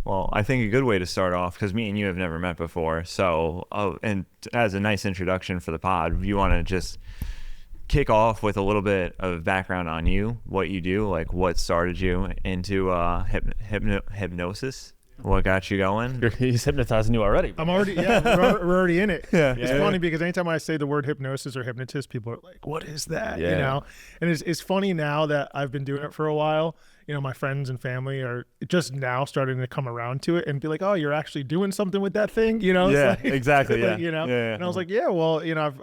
Well, I think a good way to start off, because me and you have never met before. So, and as a nice introduction for the pod, you want to just kick off with a little bit of background on you, what you do, like what started you into hypnosis, what got you going? He's hypnotizing you already. I'm already, we're already in it. Yeah. It's funny because anytime I say the word hypnosis or hypnotist, people are like, what is that? Yeah. You know? And it's funny now that I've been doing it for a while, you know, my friends and family are just now starting to come around to it and be like, oh, you're actually doing something with that thing, you know? Yeah, like, exactly. Yeah. you know? Yeah. And I was like, yeah, well, you know,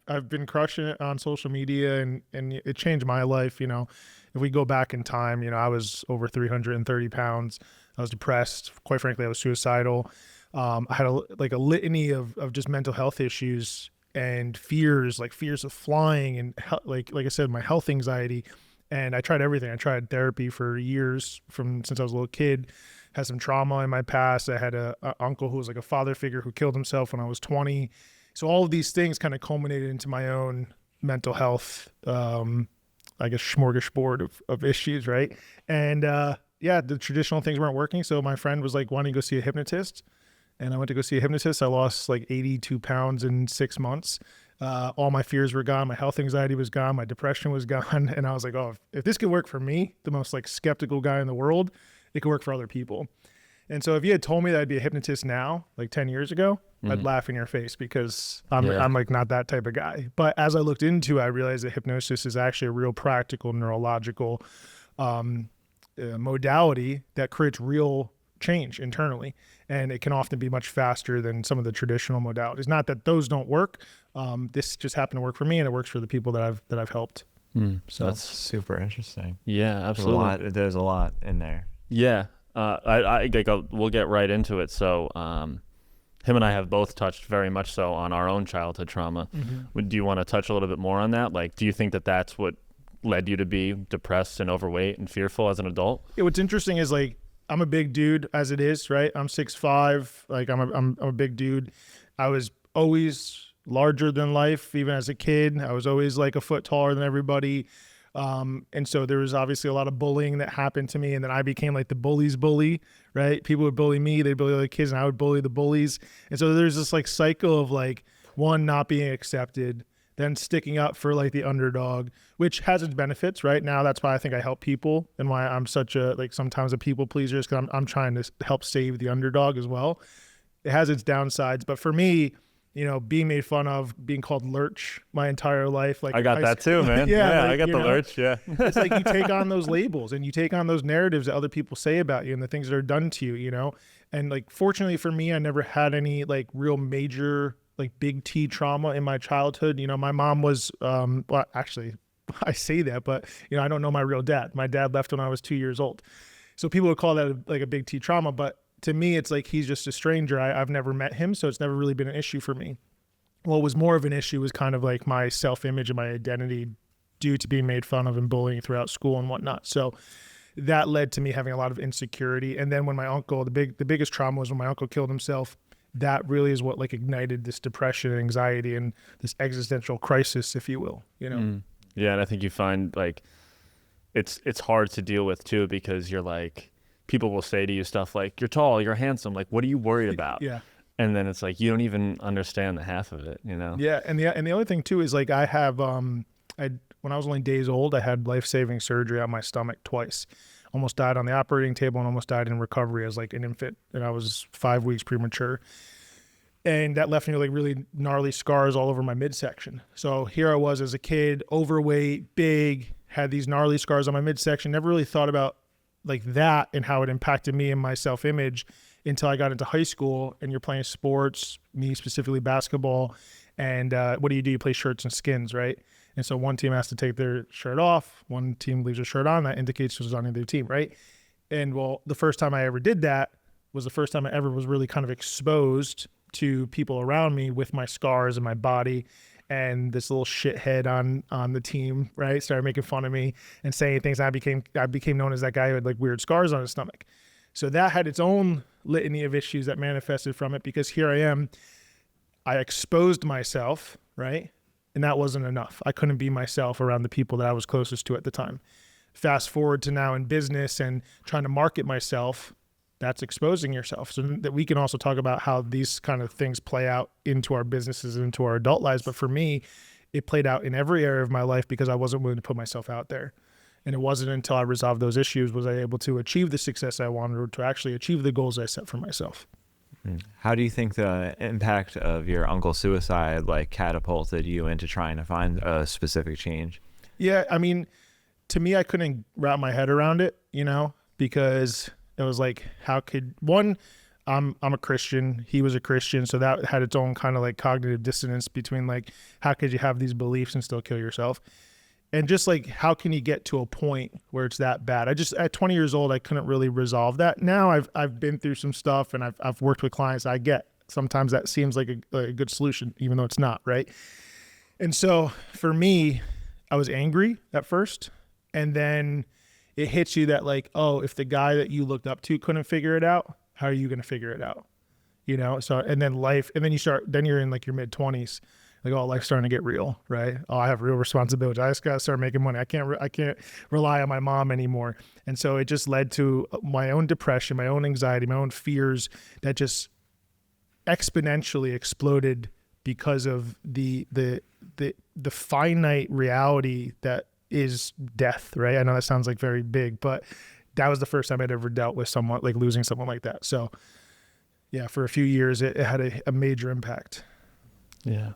I've been crushing it on social media and it changed my life. You know, if we go back in time, you know, I was over 330 pounds. I was depressed. Quite frankly, I was suicidal. I had a litany of just mental health issues and fears, like fears of flying and like I said, my health anxiety. And I tried everything. I tried therapy for years since I was a little kid. Had some trauma in my past. I had a uncle who was like a father figure who killed himself when I was 20. So all of these things kind of culminated into my own mental health, I guess, smorgasbord of issues, right? And yeah, the traditional things weren't working. So my friend was like, why don't you go see a hypnotist? And I went to go see a hypnotist. I lost like 82 pounds in 6 months. All my fears were gone. My health anxiety was gone. My depression was gone. And I was like, oh, if this could work for me, the most like skeptical guy in the world, it could work for other people. And so if you had told me that I'd be a hypnotist now, like 10 years ago, I'd laugh in your face because I'm like not that type of guy. But as I looked into it, I realized that hypnosis is actually a real practical neurological modality that creates real change internally, and it can often be much faster than some of the traditional modalities. Not that those don't work. This just happened to work for me, and it works for the people that I've helped. So that's super interesting. Yeah, absolutely. There's a lot in there. Yeah, we'll get right into it. So, him and I have both touched very much so on our own childhood trauma. Do you want to touch a little bit more on that? Like, do you think that that's what led you to be depressed and overweight and fearful as an adult? Yeah, what's interesting is like I'm a big dude as it is, right? I'm 6'5", like I'm a big dude. I was always larger than life, even as a kid. I was always like a foot taller than everybody. And so there was obviously a lot of bullying that happened to me, and then I became like the bully's bully, right? People would bully me, they'd bully other kids, and I would bully the bullies. And so there's this like cycle of like one, not being accepted, then sticking up for like the underdog, which has its benefits, right? Now that's why I think I help people and why I'm such a, like sometimes a people pleaser, is because I'm trying to help save the underdog as well. It has its downsides, but for me, you know, being made fun of, being called lurch my entire life. Like I got that too, man. Yeah, like, I got the lurch. Yeah. It's like you take on those labels and you take on those narratives that other people say about you and the things that are done to you, you know? And like, fortunately for me, I never had any like real major, like big T trauma in my childhood. You know, my mom was, well, actually I say that, but you know, I don't know my real dad. My dad left when I was 2 years old. So people would call that like a big T trauma, but to me, it's like he's just a stranger. I've never met him, so it's never really been an issue for me. What was more of an issue was kind of like my self-image and my identity due to being made fun of and bullying throughout school and whatnot. So that led to me having a lot of insecurity. And then when my uncle, the biggest trauma was when my uncle killed himself. That really is what like ignited this depression and anxiety and this existential crisis, if you will, you know? Yeah, and I think you find like it's hard to deal with too, because you're like, people will say to you stuff like, you're tall, you're handsome, like, what are you worried about? Yeah. And then it's like, you don't even understand the half of it, you know? Yeah. And the other thing too is like, I have, when I was only days old, I had life-saving surgery on my stomach twice. Almost died on the operating table and almost died in recovery as like an infant. And I was 5 weeks premature. And that left me with like really gnarly scars all over my midsection. So here I was as a kid, overweight, big, had these gnarly scars on my midsection, never really thought about like that and how it impacted me and my self-image until I got into high school. And you're playing sports, me specifically basketball, and what do? You play shirts and skins, right? And so one team has to take their shirt off, one team leaves their shirt on, that indicates who's on their team, right? And well, the first time I ever did that was the first time I ever was really kind of exposed to people around me with my scars and my body. And this little shithead on the team, right, started making fun of me and saying things. I became known as that guy who had like weird scars on his stomach. So that had its own litany of issues that manifested from it, because here I am, I exposed myself, right? And that wasn't enough. I couldn't be myself around the people that I was closest to at the time. Fast forward to now in business and trying to market myself, that's exposing yourself. So that we can also talk about how these kind of things play out into our businesses and into our adult lives. But for me, it played out in every area of my life because I wasn't willing to put myself out there. And it wasn't until I resolved those issues was I able to achieve the success I wanted, or to actually achieve the goals I set for myself. How do you think the impact of your uncle's suicide like catapulted you into trying to find a specific change? Yeah, I mean, to me, I couldn't wrap my head around it, you know, because it was like, how could I'm a Christian, he was a Christian, so that had its own kind of like cognitive dissonance between like, how could you have these beliefs and still kill yourself? And just like, how can you get to a point where it's that bad? At 20 years old, I couldn't really resolve that. Now I've been through some stuff and I've worked with clients. I get sometimes that seems like a good solution, even though it's not, right? And so for me, I was angry at first, and then it hits you that like, oh, if the guy that you looked up to couldn't figure it out, how are you going to figure it out? You know? So, and then then you're in like your mid-20s. Like, oh, life's starting to get real, right? Oh, I have real responsibility. I just got to start making money. I can't rely on my mom anymore. And so it just led to my own depression, my own anxiety, my own fears that just exponentially exploded because of the finite reality that is death, right? I know that sounds like very big, but that was the first time I'd ever dealt with someone like losing someone like that. So yeah, for a few years, it had a major impact. Yeah.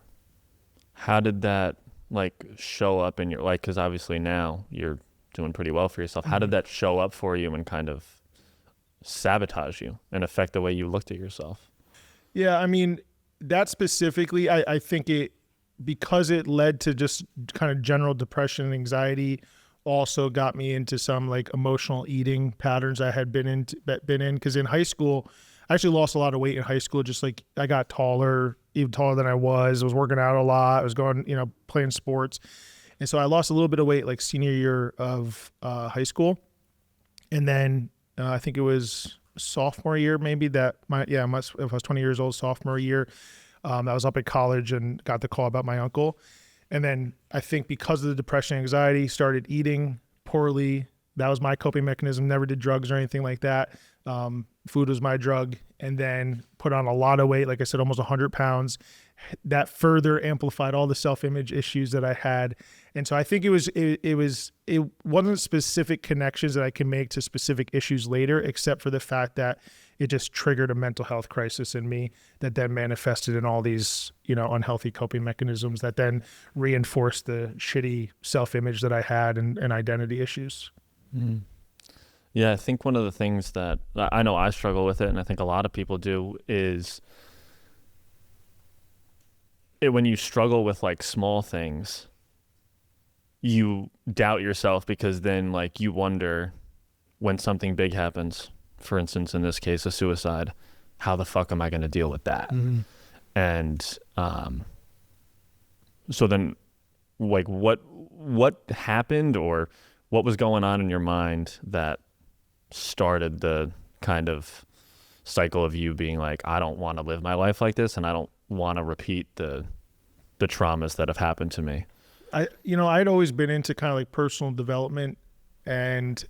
How did that like show up in your, like, cause obviously now you're doing pretty well for yourself. How did that show up for you and kind of sabotage you and affect the way you looked at yourself? Yeah. I mean, that specifically, I think because it led to just kind of general depression and anxiety, also got me into some like emotional eating patterns I had been in. Cause in high school, I actually lost a lot of weight in high school. Just like I got taller, even taller than I was working out a lot. I was going, playing sports. And so I lost a little bit of weight like senior year of high school. And then I think it was sophomore year, maybe if I was 20 years old, sophomore year, I was up at college and got the call about my uncle. And then I think because of the depression and anxiety, started eating poorly. That was my coping mechanism. Never did drugs or anything like that. Food was my drug. And then put on a lot of weight, like I said, almost 100 pounds. That further amplified all the self-image issues that I had. And so I think it wasn't specific connections that I can make to specific issues later, except for the fact that it just triggered a mental health crisis in me that then manifested in all these, unhealthy coping mechanisms that then reinforced the shitty self-image that I had and identity issues. Mm-hmm. Yeah, I think one of the things that I know I struggle with it, and I think a lot of people do, is when you struggle with like small things, you doubt yourself because then like you wonder when something big happens, for instance, in this case, a suicide, how the fuck am I going to deal with that? Mm-hmm. And so then like what happened or what was going on in your mind that started the kind of cycle of you being like, I don't want to live my life like this, and I don't want to repeat the traumas that have happened to me? I'd always been into kind of like personal development, and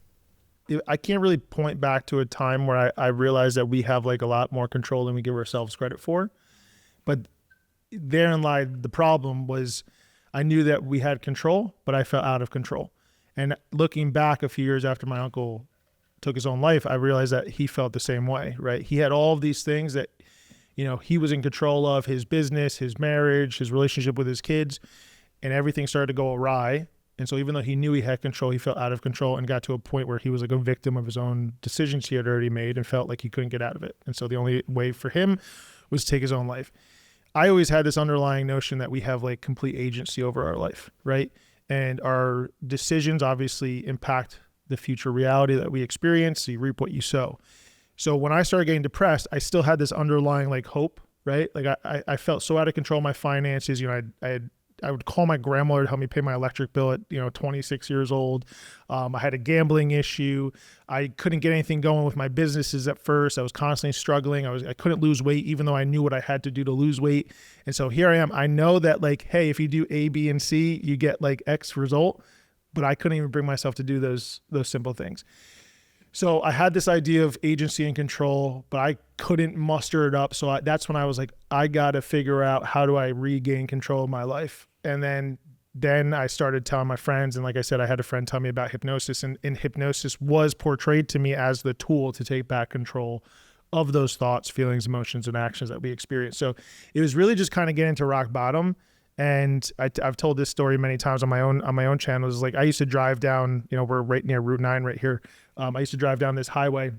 I can't really point back to a time where I realized that we have like a lot more control than we give ourselves credit for. But therein lied the problem. Was I knew that we had control, but I felt out of control. And looking back a few years after my uncle took his own life, I realized that he felt the same way, right? He had all of these things that, he was in control of: his business, his marriage, his relationship with his kids, and everything started to go awry. And so even though he knew he had control, he felt out of control and got to a point where he was like a victim of his own decisions he had already made and felt like he couldn't get out of it. And so the only way for him was to take his own life. I always had this underlying notion that we have like complete agency over our life, right? And our decisions obviously impact the future reality that we experience. So you reap what you sow. So when I started getting depressed, I still had this underlying like hope, right? Like I felt so out of control of my finances. I would call my grandmother to help me pay my electric bill at 26 years old. I had a gambling issue. I couldn't get anything going with my businesses at first. I was constantly struggling. I couldn't lose weight, even though I knew what I had to do to lose weight. And so here I am. I know that like, hey, if you do A, B, and C, you get like X result, but I couldn't even bring myself to do those simple things. So I had this idea of agency and control, but I couldn't muster it up. So that's when I was like, I got to figure out how do I regain control of my life. And then I started telling my friends. And like I said, I had a friend tell me about hypnosis, and hypnosis was portrayed to me as the tool to take back control of those thoughts, feelings, emotions, and actions that we experience. So it was really just kind of getting to rock bottom. And I've told this story many times on my own channels. Like I used to drive down, we're right near Route 9 right here. I used to drive down this highway,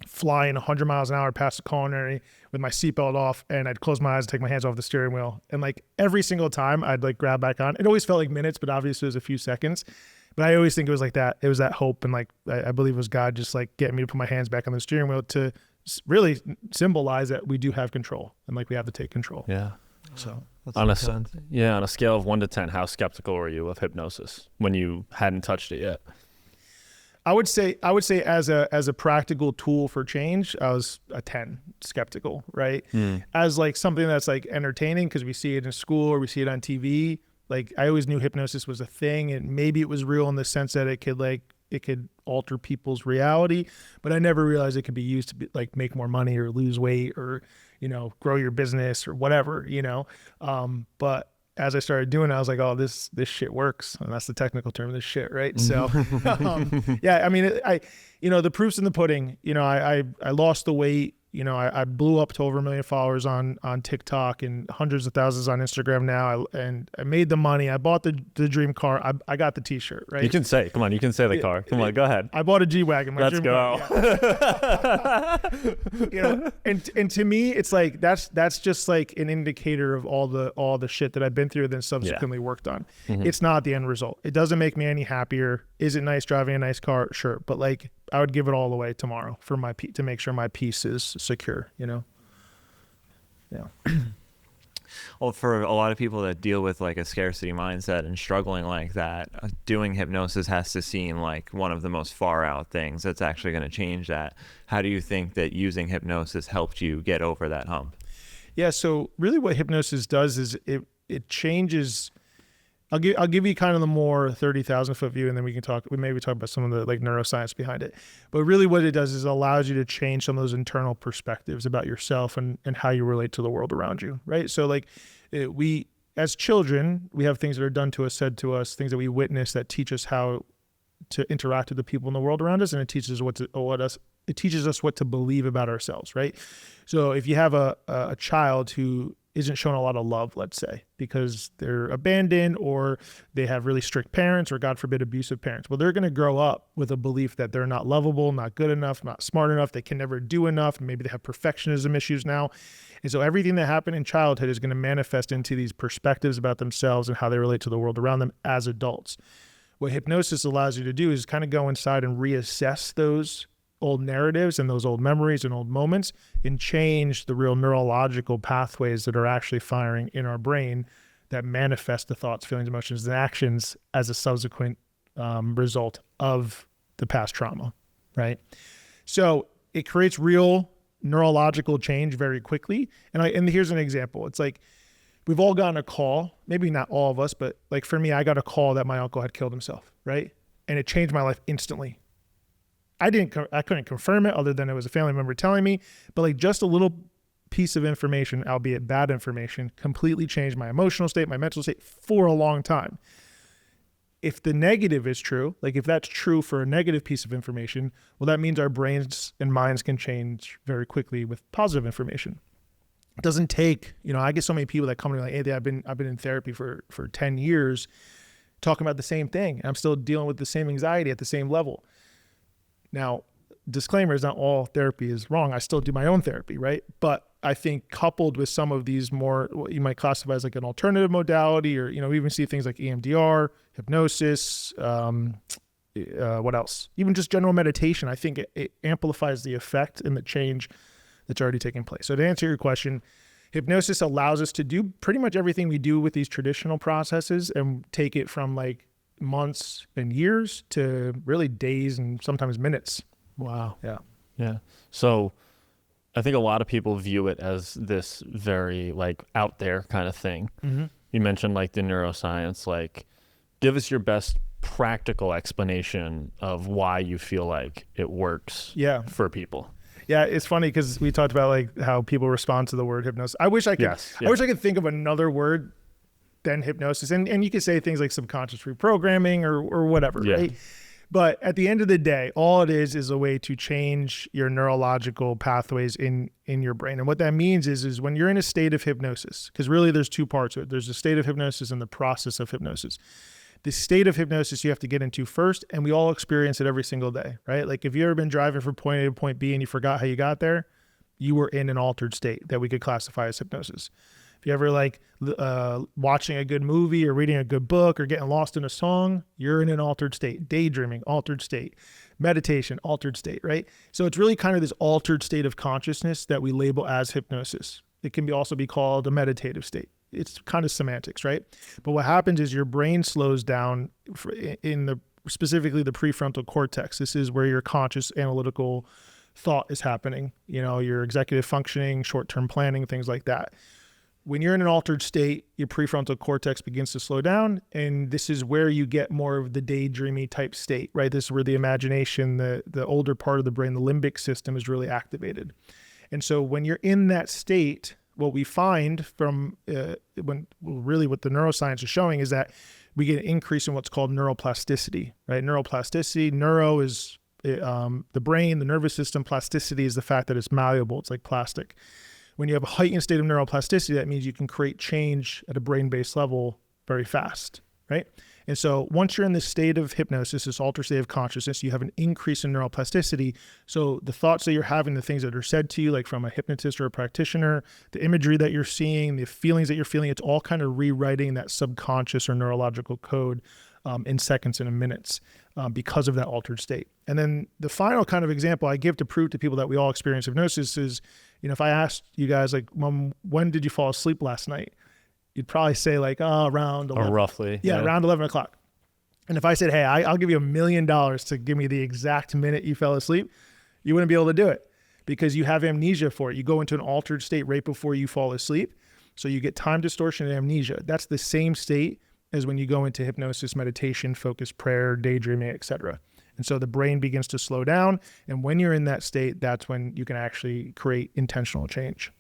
flying 100 miles an hour past the culinary with my seatbelt off, and I'd close my eyes and take my hands off the steering wheel. And like every single time I'd like grab back on. It always felt like minutes, but obviously it was a few seconds. But I always think it was like that. It was that hope. And like, I believe it was God just like getting me to put my hands back on the steering wheel to really symbolize that we do have control and like we have to take control. Yeah. So on a scale of 1 to 10, how skeptical were you of hypnosis when you hadn't touched it yet? I would say as a practical tool for change, I was a 10, skeptical, right? As like something that's like entertaining because we see it in school or we see it on TV. Like I always knew hypnosis was a thing, and maybe it was real in the sense that it could alter people's reality, but I never realized it could be used to like make more money or lose weight or, grow your business or whatever, but as I started doing it, I was like, oh, this shit works. And that's the technical term, this shit, right? So, yeah, I mean, the proof's in the pudding. I lost the weight. I blew up to over 1 million followers on TikTok and hundreds of thousands on Instagram now. And I made the money. I bought the dream car. I got the t-shirt, right? You can say the car. Come on, go ahead. I bought a G-Wagon. Let's go. Yeah. And to me, it's like, that's just like an indicator of all the shit that I've been through and then subsequently worked on. It's not the end result. It doesn't make me any happier. Is it nice driving a nice car? Sure. But like, I would give it all away tomorrow for to make sure my peace is secure, Yeah. Well, for a lot of people that deal with like a scarcity mindset and struggling like that, doing hypnosis has to seem like one of the most far out things that's actually going to change that. How do you think that using hypnosis helped you get over that hump? Yeah. So really what hypnosis does is it changes. I'll give you kind of the more 30,000 foot view, and then we maybe talk about some of the like neuroscience behind it. But really what it does is it allows you to change some of those internal perspectives about yourself and how you relate to the world around you, right? So like we, as children, we have things that are done to us, said to us, things that we witness that teach us how to interact with the people in the world around us, and it teaches us what to believe about ourselves, right? So if you have a child who isn't shown a lot of love, let's say, because they're abandoned or they have really strict parents or, God forbid, abusive parents. Well, they're going to grow up with a belief that they're not lovable, not good enough, not smart enough, they can never do enough. Maybe they have perfectionism issues now. And so everything that happened in childhood is going to manifest into these perspectives about themselves and how they relate to the world around them as adults. What hypnosis allows you to do is kind of go inside and reassess those old narratives and those old memories and old moments and change the real neurological pathways that are actually firing in our brain that manifest the thoughts, feelings, emotions, and actions as a subsequent result of the past trauma, right? So it creates real neurological change very quickly. And here's an example. It's like we've all gotten a call, maybe not all of us, but like for me, I got a call that my uncle had killed himself, right? And it changed my life instantly. I couldn't confirm it other than it was a family member telling me, but like just a little piece of information, albeit bad information, completely changed my emotional state, my mental state for a long time. If the negative is true, like if that's true for a negative piece of information, well, that means our brains and minds can change very quickly with positive information. It doesn't take, I get so many people that come to me like, hey, I've been in therapy for 10 years talking about the same thing. I'm still dealing with the same anxiety at the same level. Now, disclaimer is not all therapy is wrong. I still do my own therapy, right? But I think coupled with some of these more, what you might classify as like an alternative modality, or, we even see things like EMDR, hypnosis, what else? Even just general meditation, I think it amplifies the effect and the change that's already taking place. So to answer your question, hypnosis allows us to do pretty much everything we do with these traditional processes and take it from like months and years to really days and sometimes minutes. Wow. Yeah. Yeah. So I think a lot of people view it as this very like out there kind of thing. Mm-hmm. You mentioned like the neuroscience, like give us your best practical explanation of why you feel like it works for people. Yeah, it's funny because we talked about like how people respond to the word hypnosis. I wish I could. I wish I could think of another word than hypnosis, and you could say things like subconscious reprogramming or whatever, right? But at the end of the day, all it is a way to change your neurological pathways in your brain. And what that means is when you're in a state of hypnosis, because really there's two parts to it. There's the state of hypnosis and the process of hypnosis. The state of hypnosis you have to get into first, and we all experience it every single day, right? Like if you've ever been driving from point A to point B and you forgot how you got there, you were in an altered state that we could classify as hypnosis. If you ever like watching a good movie or reading a good book or getting lost in a song, you're in an altered state. Daydreaming, altered state. Meditation, altered state, right? So it's really kind of this altered state of consciousness that we label as hypnosis. It can also be called a meditative state. It's kind of semantics, right? But what happens is your brain slows down specifically the prefrontal cortex. This is where your conscious analytical thought is happening. You know, your executive functioning, short-term planning, things like that. When you're in an altered state, your prefrontal cortex begins to slow down, and this is where you get more of the daydreamy type state, right? This is where the imagination, the older part of the brain, the limbic system is really activated. And so when you're in that state, what we find from what the neuroscience is showing is that we get an increase in what's called neuroplasticity, right? Neuroplasticity, neuro is the brain, the nervous system. Plasticity is the fact that it's malleable. It's like plastic. When you have a heightened state of neuroplasticity, that means you can create change at a brain-based level very fast, right? And so once you're in this state of hypnosis, this altered state of consciousness, you have an increase in neuroplasticity. So the thoughts that you're having, the things that are said to you, like from a hypnotist or a practitioner, the imagery that you're seeing, the feelings that you're feeling, it's all kind of rewriting that subconscious or neurological code in seconds and in minutes because of that altered state. And then the final kind of example I give to prove to people that we all experience hypnosis is, you know, if I asked you guys, like, when did you fall asleep last night? You'd probably say like, around 11. Or roughly. Yeah, around 11 o'clock. And if I said, hey, I'll give you $1 million to give me the exact minute you fell asleep, you wouldn't be able to do it because you have amnesia for it. You go into an altered state right before you fall asleep. So you get time distortion and amnesia. That's the same state as when you go into hypnosis, meditation, focused prayer, daydreaming, etc. And so the brain begins to slow down. And when you're in that state, that's when you can actually create intentional change.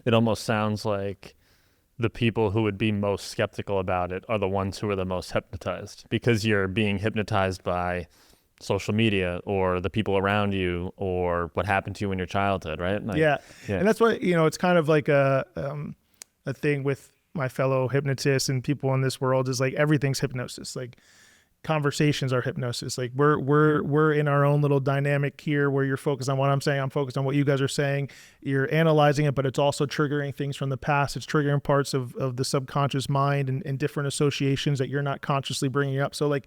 It almost sounds like the people who would be most skeptical about it are the ones who are the most hypnotized because you're being hypnotized by social media or the people around you or what happened to you in your childhood, right? Like, yeah. And that's what, you know, it's kind of like a thing with my fellow hypnotists and people in this world is like everything's hypnosis. Like conversations are hypnosis. Like we're in our own little dynamic here where you're focused on what I'm saying. I'm focused on what you guys are saying. You're analyzing it, but it's also triggering things from the past. It's triggering parts of the subconscious mind and different associations that you're not consciously bringing up. So like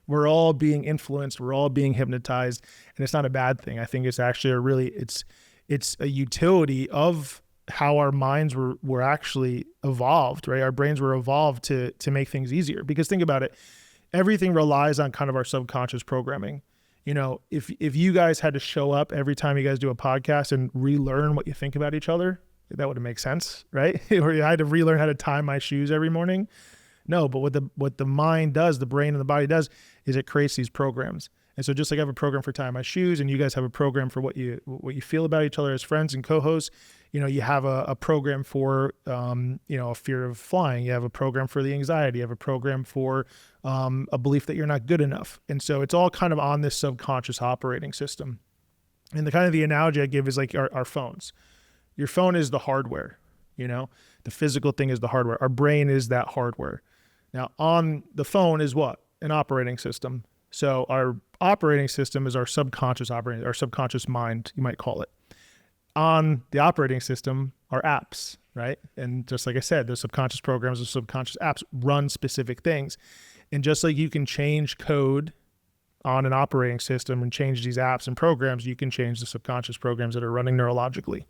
we're all being influenced. We're all being hypnotized, and it's not a bad thing. I think it's actually it's a utility of how our minds were actually evolved, right? Our brains were evolved to make things easier. Because think about it. Everything relies on kind of our subconscious programming. You know, if you guys had to show up every time you guys do a podcast and relearn what you think about each other, that wouldn't make sense, right? Or I had to relearn how to tie my shoes every morning. No, but what the mind does, the brain and the body does, is it creates these programs. And so just like I have a program for tying my shoes and you guys have a program for what you feel about each other as friends and co-hosts, you know, you have a program for, you know, a fear of flying. You have a program for the anxiety. You have a program for a belief that you're not good enough. And so it's all kind of on this subconscious operating system. And the analogy I give is like our phones. Your phone is the hardware, you know, the physical thing is the hardware. Our brain is that hardware. Now on the phone is what? An operating system. So our operating system is our subconscious mind, you might call it. On the operating system are apps, right? And just like I said, the subconscious programs, the subconscious apps run specific things. And just like you can change code on an operating system and change these apps and programs, you can change the subconscious programs that are running neurologically.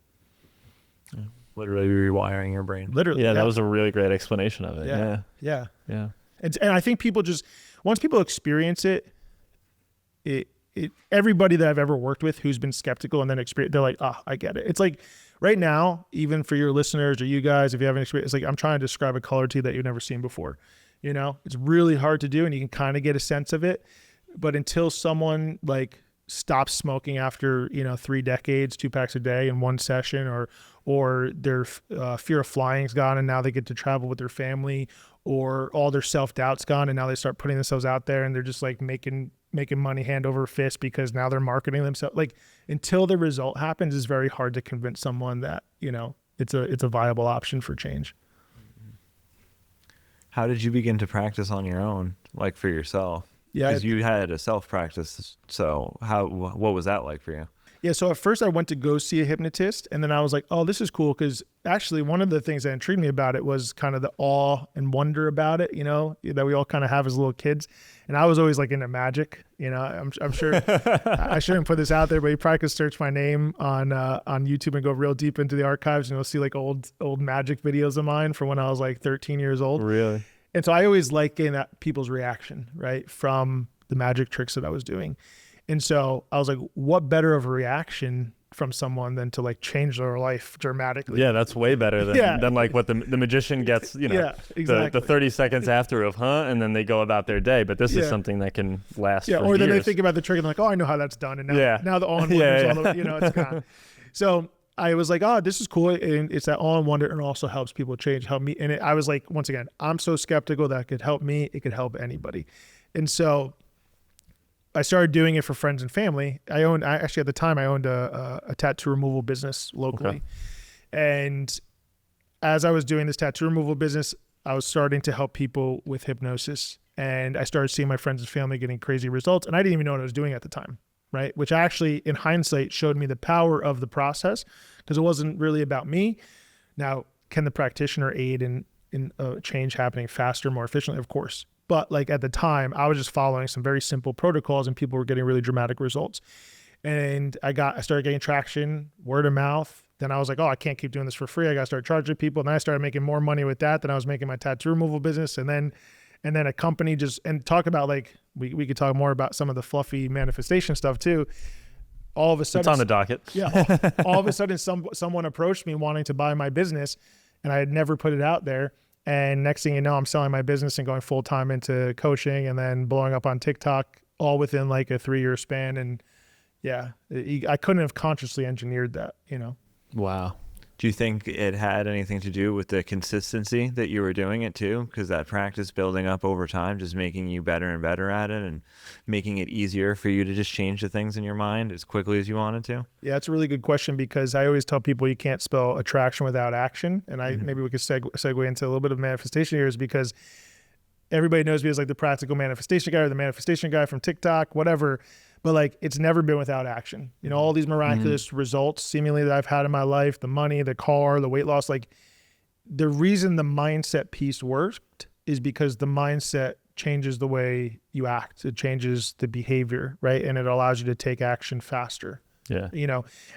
Literally rewiring your brain. Literally. Yeah, that was a really great explanation of it. Yeah. And I think people just, once people experience it, everybody that I've ever worked with who's been skeptical and then they're like, I get it. It's like right now, even for your listeners or you guys, if you haven't experienced, it's like I'm trying to describe a color to you that you've never seen before. You know, it's really hard to do, and you can kind of get a sense of it. But until someone like stops smoking after, 3 decades, 2 packs a day in one session, or their fear of flying's gone and now they get to travel with their family, or all their self-doubt's gone and now they start putting themselves out there and they're just like making money hand over fist because now they're marketing themselves. Like, until the result happens, it's very hard to convince someone that, it's a viable option for change. How did you begin to practice on your own, like for yourself? Yeah, because you had a self-practice. So what was that like for you? Yeah, so at first I went to go see a hypnotist, and then I was like, oh, this is cool, because actually one of the things that intrigued me about it was kind of the awe and wonder about it, that we all kind of have as little kids. And I was always like into magic, I'm sure I shouldn't put this out there, but you probably could search my name on YouTube and go real deep into the archives, and you'll see like old magic videos of mine from when I was like 13 years old. Really? And so I always like getting that people's reaction, right, from the magic tricks that I was doing. And so I was like, what better of a reaction from someone than to like change their life dramatically? Yeah, that's way better than like what the magician gets, yeah, exactly. the 30 seconds after of, and then they go about their day. But this is something that can last for or then years. they think about the trick and like, oh, I know how that's done. And now the all-in-wonder it's gone. So I was like, oh, this is cool. And it's that all-in-wonder, and also helps people change, help me. And I was like, once again, I'm so skeptical that it could help me. It could help anybody. And so I started doing it for friends and family. Actually at the time I owned a tattoo removal business locally. Okay. And as I was doing this tattoo removal business, I was starting to help people with hypnosis. And I started seeing my friends and family getting crazy results. And I didn't even know what I was doing at the time, right? Which actually, in hindsight, showed me the power of the process, because it wasn't really about me. Now, can the practitioner aid in change happening faster, more efficiently? Of course. But like at the time, I was just following some very simple protocols, and people were getting really dramatic results. And I started getting traction, word of mouth. Then I was like, oh, I can't keep doing this for free. I got to start charging people. And then I started making more money with that than I was making my tattoo removal business. And then a company and talk about like, we could talk more about some of the fluffy manifestation stuff too. All of a sudden, it's on the docket. Yeah. All of a sudden someone approached me wanting to buy my business, and I had never put it out there. And next thing you know, I'm selling my business and going full time into coaching, and then blowing up on TikTok, all within like a 3-year span. And yeah, I couldn't have consciously engineered that, Wow. Do you think it had anything to do with the consistency that you were doing it too? Because that practice building up over time, just making you better and better at it, and making it easier for you to just change the things in your mind as quickly as you wanted to? Yeah, it's a really good question, because I always tell people you can't spell attraction without action. And maybe we could segue into a little bit of manifestation here, is because everybody knows me as like the practical manifestation guy, or the manifestation guy from TikTok, whatever. But like, it's never been without action. All these miraculous results seemingly that I've had in my life, the money, the car, the weight loss, like the reason the mindset piece worked is because the mindset changes the way you act. It changes the behavior, right? And it allows you to take action faster. Yeah.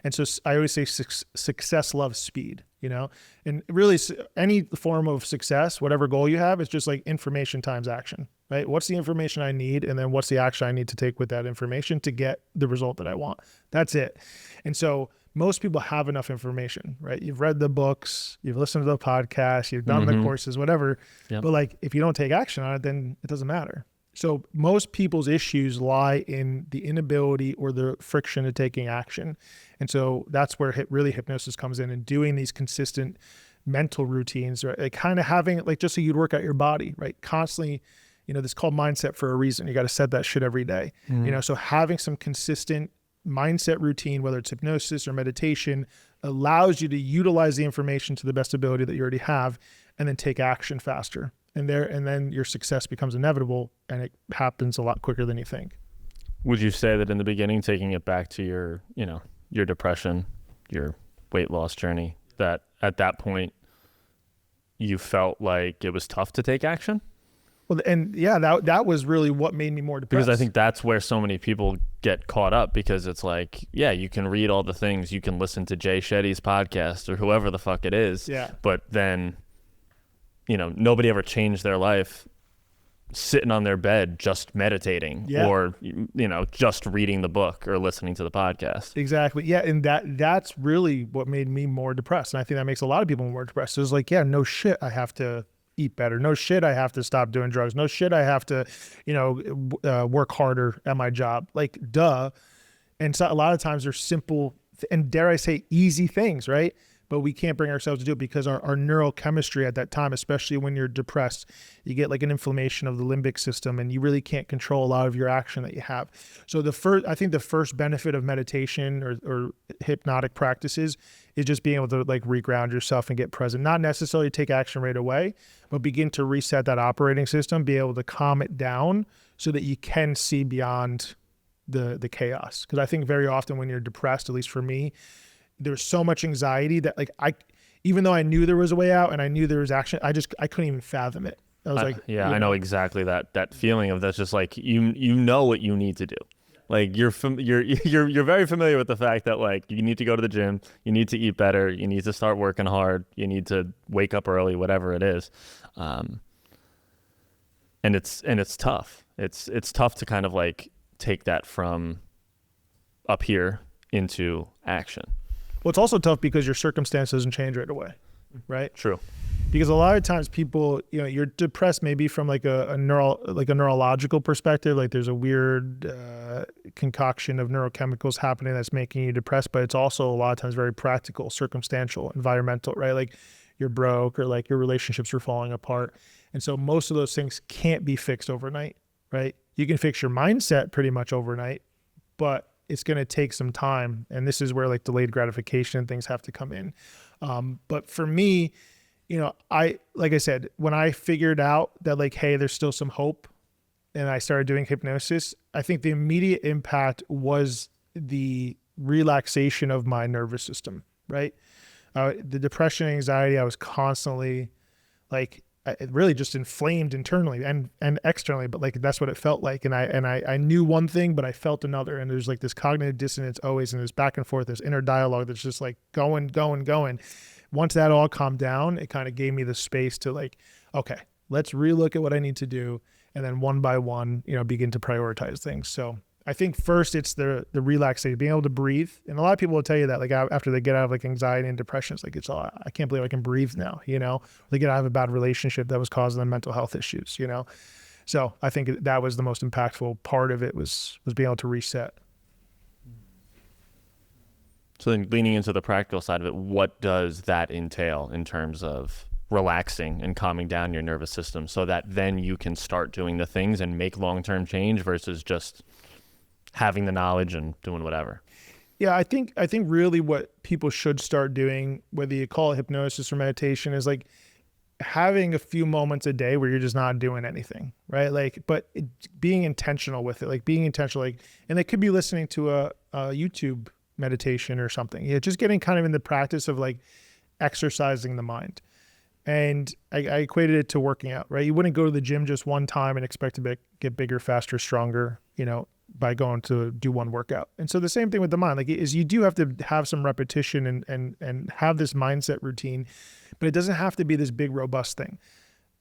And so I always say success loves speed, and really any form of success, whatever goal you have, it's just like information times action, right? What's the information I need? And then what's the action I need to take with that information to get the result that I want? That's it. And so most people have enough information, right? You've read the books, you've listened to the podcast, you've done the courses, whatever. Yep. But like, if you don't take action on it, then it doesn't matter. So most people's issues lie in the inability or the friction of taking action. And so that's where really hypnosis comes in, and doing these consistent mental routines, right? Like kind of having like, just so you'd work out your body, right? Constantly, this is called mindset for a reason. You got to set that shit every day. So having some consistent mindset routine, whether it's hypnosis or meditation, allows you to utilize the information to the best ability that you already have, and then take action faster. And then your success becomes inevitable, and it happens a lot quicker than you think. Would you say that in the beginning, taking it back to your depression, your weight loss journey, that at that point you felt like it was tough to take action? Well, and yeah, that was really what made me more depressed. Because I think that's where so many people get caught up, because it's like, yeah, you can read all the things, you can listen to Jay Shetty's podcast or whoever the fuck it is. Yeah. But then, nobody ever changed their life sitting on their bed just meditating, or just reading the book or listening to the podcast. Exactly. Yeah, and that's really what made me more depressed. And I think that makes a lot of people more depressed. So it's like, yeah, no shit, I have to eat better. No shit, I have to stop doing drugs. No shit, I have to, work harder at my job. Like, duh. And so a lot of times they're simple and, dare I say, easy things, right? But we can't bring ourselves to do it because our neurochemistry at that time, especially when you're depressed, you get like an inflammation of the limbic system and you really can't control a lot of your action that you have. So I think the first benefit of meditation or hypnotic practices is just being able to like reground yourself and get present, not necessarily take action right away, but begin to reset that operating system, be able to calm it down so that you can see beyond the chaos. Because I think very often when you're depressed, at least for me, there's so much anxiety that like even though I knew there was a way out and I knew there was action, I couldn't even fathom it. I was I know exactly that feeling of that's just like you know what you need to do. Like you're very familiar with the fact that like you need to go to the gym, you need to eat better, you need to start working hard, you need to wake up early, whatever it is. And it's tough. It's tough to kind of like take that from up here into action. Well, it's also tough because your circumstance doesn't change right away, right? True. Because a lot of times people, you're depressed maybe from like a neurological perspective, like there's a weird concoction of neurochemicals happening that's making you depressed, but it's also a lot of times very practical, circumstantial, environmental, right? Like you're broke or like your relationships are falling apart. And so most of those things can't be fixed overnight, right? You can fix your mindset pretty much overnight, but it's going to take some time. And this is where like delayed gratification and things have to come in. But for me, like I said, when I figured out that like, hey, there's still some hope and I started doing hypnosis, I think the immediate impact was the relaxation of my nervous system, right? The depression and anxiety, I was constantly like, it really just inflamed internally and externally, but like that's what it felt like. And I knew one thing, but I felt another. And there's like this cognitive dissonance always, and there's back and forth, this inner dialogue that's just like going. Once that all calmed down, it kind of gave me the space to like, okay, let's relook at what I need to do. And then one by one, begin to prioritize things. So I think first it's the relaxation, being able to breathe. And a lot of people will tell you that like after they get out of like anxiety and depression, it's like, I can't believe I can breathe now, they get out of a bad relationship that was causing them mental health issues, So I think that was the most impactful part of it was being able to reset. So then leaning into the practical side of it, what does that entail in terms of relaxing and calming down your nervous system so that then you can start doing the things and make long-term change versus just having the knowledge and doing whatever? Yeah, I think really what people should start doing, whether you call it hypnosis or meditation, is like having a few moments a day where you're just not doing anything, right? Like, but being intentional with it, like being intentional, like, and it could be listening to a YouTube meditation or something. Just getting kind of in the practice of like exercising the mind. And I equated it to working out, right? You wouldn't go to the gym just one time and expect to get bigger, faster, stronger, by going to do one workout. And so the same thing with the mind, like is you do have to have some repetition and have this mindset routine, but it doesn't have to be this big, robust thing.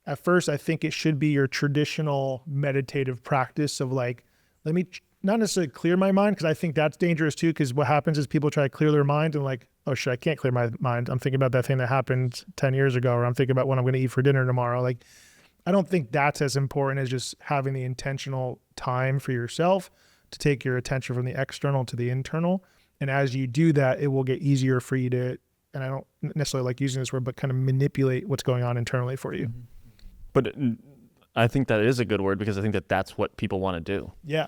At first, I think it should be your traditional meditative practice of like, let me not necessarily clear my mind, because I think that's dangerous too, because what happens is people try to clear their mind and like, oh shit, I can't clear my mind. I'm thinking about that thing that happened 10 years ago, or I'm thinking about what I'm going to eat for dinner tomorrow. Like, I don't think that's as important as just having the intentional time for yourself to take your attention from the external to the internal. And as you do that, it will get easier for you to, and I don't necessarily like using this word, but kind of manipulate what's going on internally for you. But I think that is a good word, because I think that that's what people want to do. Yeah.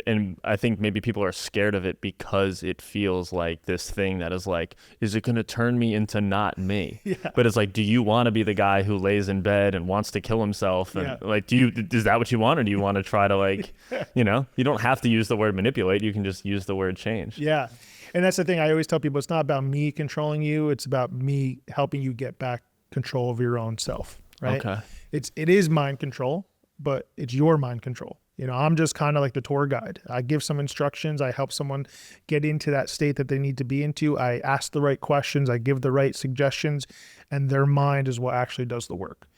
And I think maybe people are scared of it because it feels like this thing that is like, is it going to turn me into not me? Yeah. But it's like, do you want to be the guy who lays in bed and wants to kill himself? And like, is that what you want? Or do you want to try to like, you don't have to use the word manipulate. You can just use the word change. Yeah. And that's the thing. I always tell people, it's not about me controlling you. It's about me helping you get back control of your own self. Right. Okay. It is mind control, but it's your mind control. I'm just kind of like the tour guide. I give some instructions. I help someone get into that state that they need to be into. I ask the right questions. I give the right suggestions, and their mind is what actually does the work.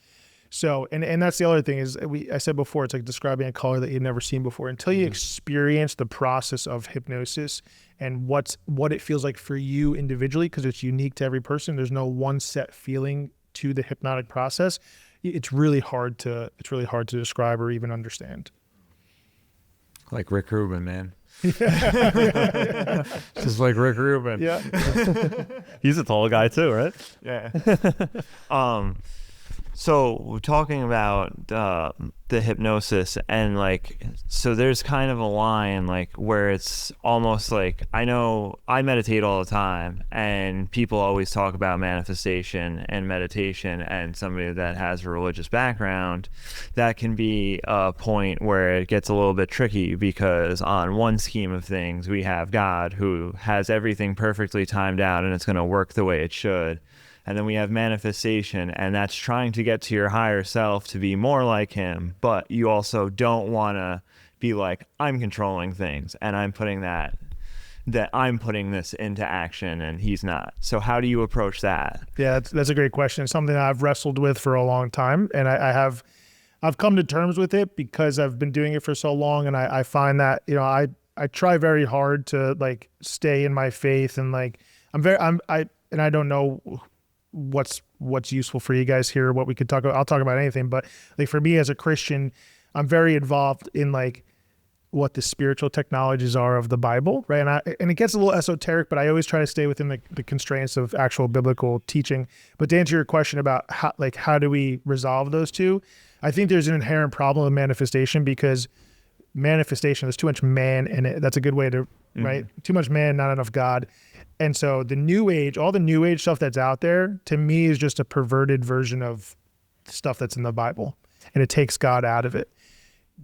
So, and that's the other thing is I said before, it's like describing a color that you've never seen before. Until you experience the process of hypnosis and what it feels like for you individually, because it's unique to every person. There's no one set feeling to the hypnotic process. it's really hard to describe or even understand. Like Rick Rubin, man. Yeah. Just like Rick Rubin. Yeah. He's a tall guy too, right? Yeah. So we're talking about the hypnosis, and like, so there's kind of a line like where it's almost like, I know I meditate all the time, and people always talk about manifestation and meditation, and somebody that has a religious background, that can be a point where it gets a little bit tricky, because on one scheme of things, we have God who has everything perfectly timed out and it's going to work the way it should. And then we have manifestation, and that's trying to get to your higher self to be more like him. But you also don't want to be like, I'm controlling things and I'm putting that I'm putting this into action and he's not. So how do you approach that? Yeah, that's a great question. It's something that I've wrestled with for a long time. And I've come to terms with it because I've been doing it for so long. And I find that, you know, I try very hard to like stay in my faith, and like, I don't know what's useful for you guys here, what we could talk about. I'll talk about anything, but like for me as a Christian, I'm very involved in like what the spiritual technologies are of the Bible, right? And it gets a little esoteric, but I always try to stay within the constraints of actual biblical teaching. But to answer your question about how do we resolve those two, I think there's an inherent problem with manifestation, because manifestation, there's too much man in it. That's a good way to, right? Too much man, not enough God. And so the new age, all the new age stuff that's out there, to me is just a perverted version of stuff that's in the Bible, and it takes God out of it.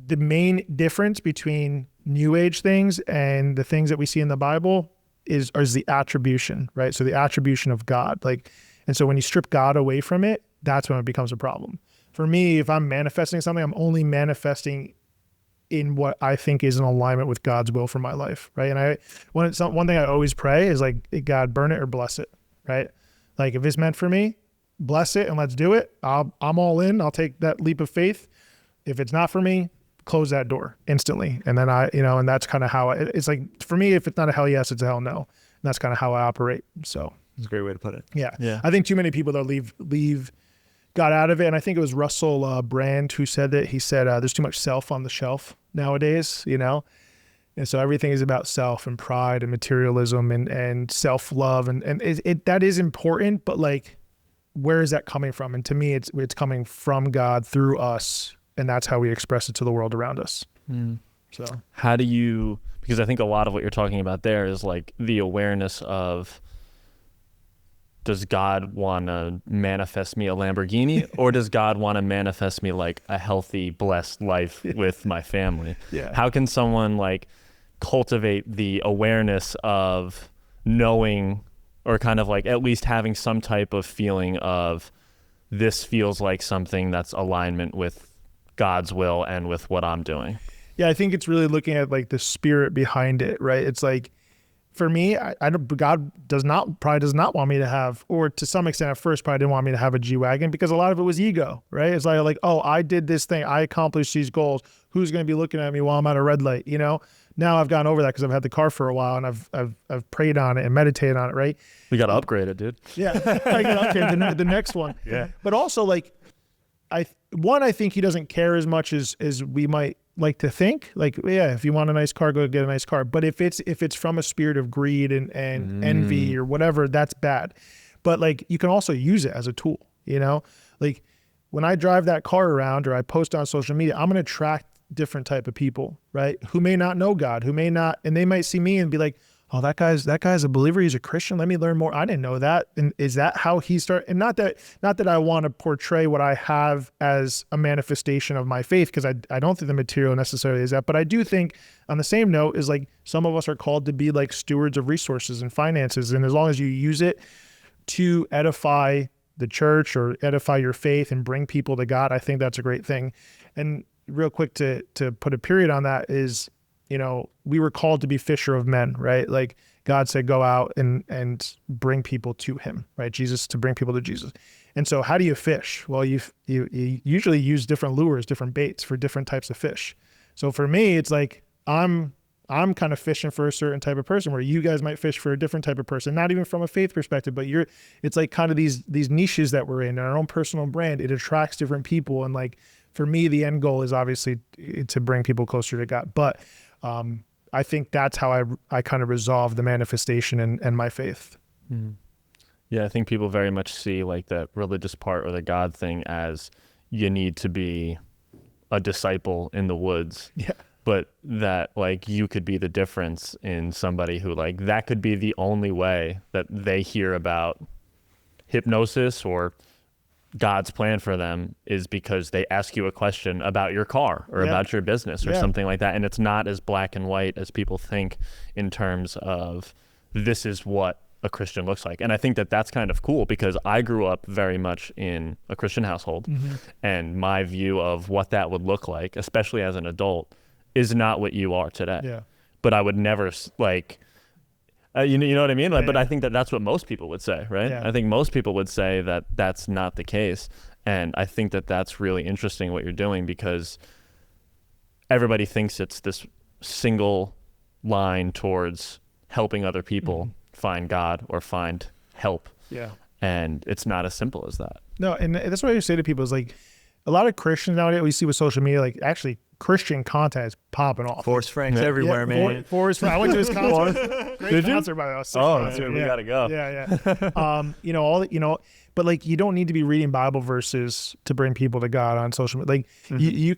The main difference between new age things and the things that we see in the Bible is the attribution, right? So the attribution of God, like, and so when you strip God away from it, that's when it becomes a problem. For me, if I'm manifesting something, I'm only manifesting in what I think is in alignment with God's will for my life, right? And one thing I always pray is like, God, burn it or bless it, right? Like if it's meant for me, bless it and let's do it. I'm all in. I'll take that leap of faith. If it's not for me, close that door instantly. And then and that's kind of how it's like, for me, if it's not a hell yes, it's a hell no. And that's kind of how I operate. So That's a great way to put it. Yeah. I think too many people though leave God out of it. And I think it was Russell Brand who said that. He said, there's too much self on the shelf nowadays, you know? And so everything is about self and pride and materialism and self-love. And that is important, but like, where is that coming from? And to me, it's coming from God through us. And that's how we express it to the world around us. So how do you, because I think a lot of what you're talking about there is like the awareness of, does God want to manifest me a Lamborghini, or does God want to manifest me like a healthy, blessed life with my family? Yeah. How can someone like cultivate the awareness of knowing, or kind of like at least having some type of feeling of, this feels like something that's alignment with God's will and with what I'm doing? Yeah, I think it's really looking at like the spirit behind it, right? It's like, for me, God probably does not want me to have, or to some extent at first probably didn't want me to have a G-Wagon, because a lot of it was ego, right? It's like, oh, I did this thing, I accomplished these goals. Who's going to be looking at me while I'm at a red light, you know? Now I've gotten over that because I've had the car for a while, and I've prayed on it and meditated on it, right? We got to upgrade it, dude. Yeah, I got upgrade the next one. Yeah. But also like, I think he doesn't care as much as we might like to think. Like, yeah, if you want a nice car, go get a nice car. But if it's from a spirit of greed and envy or whatever, that's bad. But like, you can also use it as a tool, you know? Like when I drive that car around or I post on social media, I'm going to attract different type of people, right? Who may not know God, who may not, and they might see me and be like, oh, that guy's a believer. He's a Christian. Let me learn more. I didn't know that. And is that how he started? And not that I want to portray what I have as a manifestation of my faith, because I don't think the material necessarily is that. But I do think on the same note is like, some of us are called to be like stewards of resources and finances. And as long as you use it to edify the church or edify your faith and bring people to God, I think that's a great thing. And real quick to put a period on that is, you know, we were called to be fisher of men, right? Like God said, go out and bring people to him, right? To bring people to Jesus. And so how do you fish? Well, you usually use different lures, different baits for different types of fish. So for me, it's like, I'm I'm kind of fishing for a certain type of person, where you guys might fish for a different type of person, not even from a faith perspective, but it's like kind of these niches that we're in our own personal brand. It attracts different people. And like, for me, the end goal is obviously to bring people closer to God. But I think that's how I kind of resolve the manifestation and my faith. Mm-hmm. Yeah, I think people very much see like the religious part or the God thing as you need to be a disciple in the woods. Yeah. But that like you could be the difference in somebody who like that could be the only way that they hear about hypnosis or God's plan for them is because they ask you a question about your car or about your business or something like that. And it's not as black and white as people think in terms of this is what a Christian looks like. And I think that that's kind of cool because I grew up very much in a Christian household, and my view of what that would look like, especially as an adult, is not what you are today. Yeah. But I would never like, you know what I mean? Like, but I think that that's what most people would say, right? Yeah. I think most people would say that that's not the case. And I think that that's really interesting what you're doing because everybody thinks it's this single line towards helping other people find God or find help. Yeah. And it's not as simple as that. No, and that's what I say to people is like, a lot of Christians nowadays, we see with social media, like actually Christian content is popping off. Forrest Frank's everywhere, man. Forrest Frank. I went to his concert. Great concert, by the way. Oh, dude, we gotta go. Yeah. But like, you don't need to be reading Bible verses to bring people to God on social media. Like you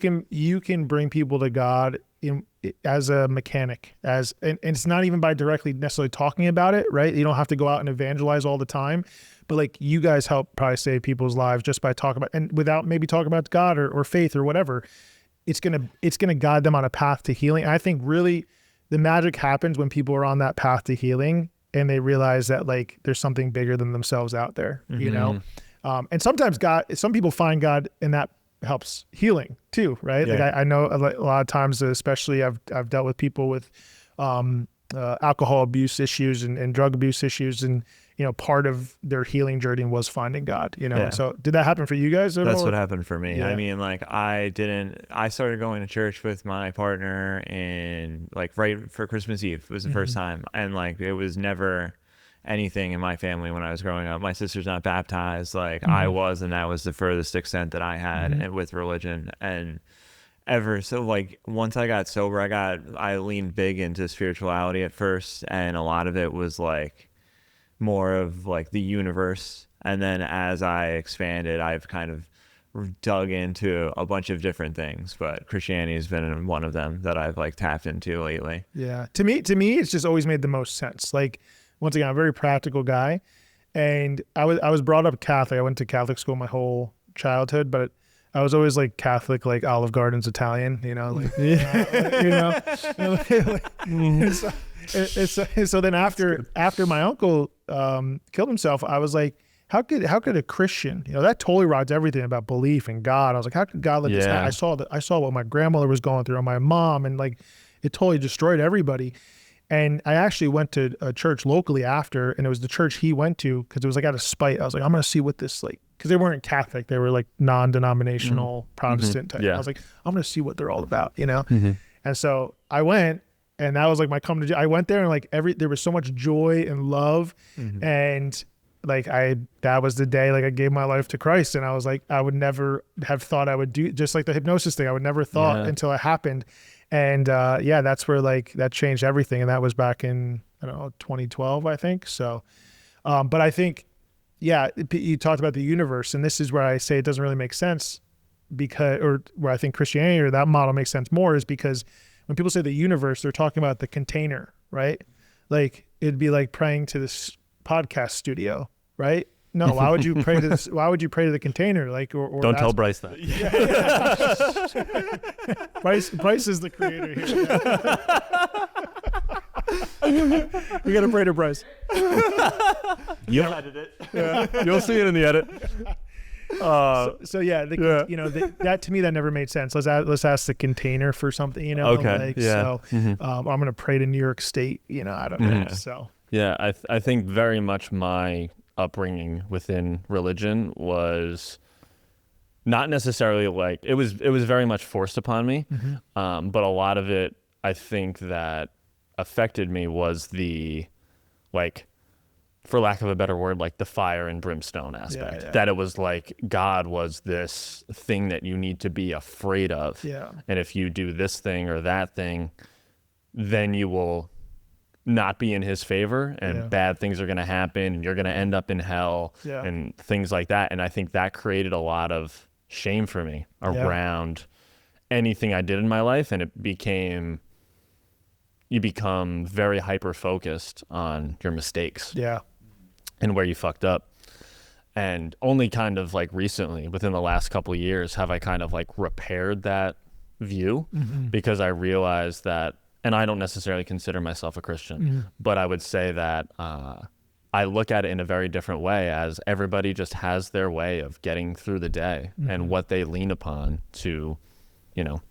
can bring people to God as a mechanic, and it's not even by directly necessarily talking about it, right? You don't have to go out and evangelize all the time, but like you guys help probably save people's lives just by talking about, and without maybe talking about God or faith or whatever, it's gonna guide them on a path to healing. And I think really the magic happens when people are on that path to healing and they realize that like there's something bigger than themselves out there, you know? And sometimes some people find God and that helps healing too, right? Yeah. Like I know a lot of times, especially I've dealt with people with alcohol abuse issues and drug abuse issues, and part of their healing journey was finding God. So did that happen for you guys at all? That's what happened for me. Yeah. I mean, like I started going to church with my partner and like right for Christmas Eve was the first time, and like it was never anything in my family when I was growing up. My sister's not baptized like I was, and that was the furthest extent that I had with religion. And so like once I got sober, I leaned big into spirituality at first, and a lot of it was like more of like the universe. And then as I expanded, I've kind of dug into a bunch of different things, but Christianity has been one of them that I've like tapped into lately. Yeah. To me, it's just always made the most sense. Like, once again, I'm a very practical guy, and I was brought up Catholic. I went to Catholic school my whole childhood, but I was always like Catholic, like Olive Garden's Italian, So then after my uncle killed himself, I was like, how could a Christian, that totally rocked everything about belief in God. I was like, how could God let this happen? I saw what my grandmother was going through, and my mom, and like it totally destroyed everybody. And I actually went to a church locally after, and it was the church he went to because it was like out of spite. I was like, I'm going to see what this like, because they weren't Catholic. They were like non-denominational Protestant type. Yeah. I was like, I'm going to see what they're all about, And so I went, and that was like my coming to, I went there, and like there was so much joy and love. And like that was the day like I gave my life to Christ. And I was like, I would never have thought I would do, just like the hypnosis thing. I would never thought until it happened. And that's where like that changed everything. And that was back in, 2012, I think. So, but I think, you talked about the universe, and this is where I say it doesn't really make sense or where I think Christianity or that model makes sense more is because when people say the universe, they're talking about the container, right? Like it'd be like praying to this podcast studio, right? No, why would you pray to this? Why would you pray to the container? Like, or don't tell Bryce that. Bryce is the creator here. We gotta pray to Bryce. You'll edit it. Yeah. You'll see it in the edit. That to me that never made sense. Let's ask the container for something, Okay. So I'm gonna pray to New York State. I don't know. So yeah, I think very much my upbringing within religion was not necessarily like it was very much forced upon me, but a lot of it I think that affected me was the, like, for lack of a better word, like the fire and brimstone aspect. Yeah. That it was like God was this thing that you need to be afraid of. Yeah. And if you do this thing or that thing, then you will not be in his favor, and bad things are going to happen, and you're going to end up in hell, and things like that. And I think that created a lot of shame for me around anything I did in my life. And you become very hyper focused on your mistakes. Yeah. And where you fucked up. And only kind of like recently, within the last couple of years, have I kind of like repaired that view, because I realized that, and I don't necessarily consider myself a Christian, but I would say that I look at it in a very different way, as everybody just has their way of getting through the day and what they lean upon to, you know,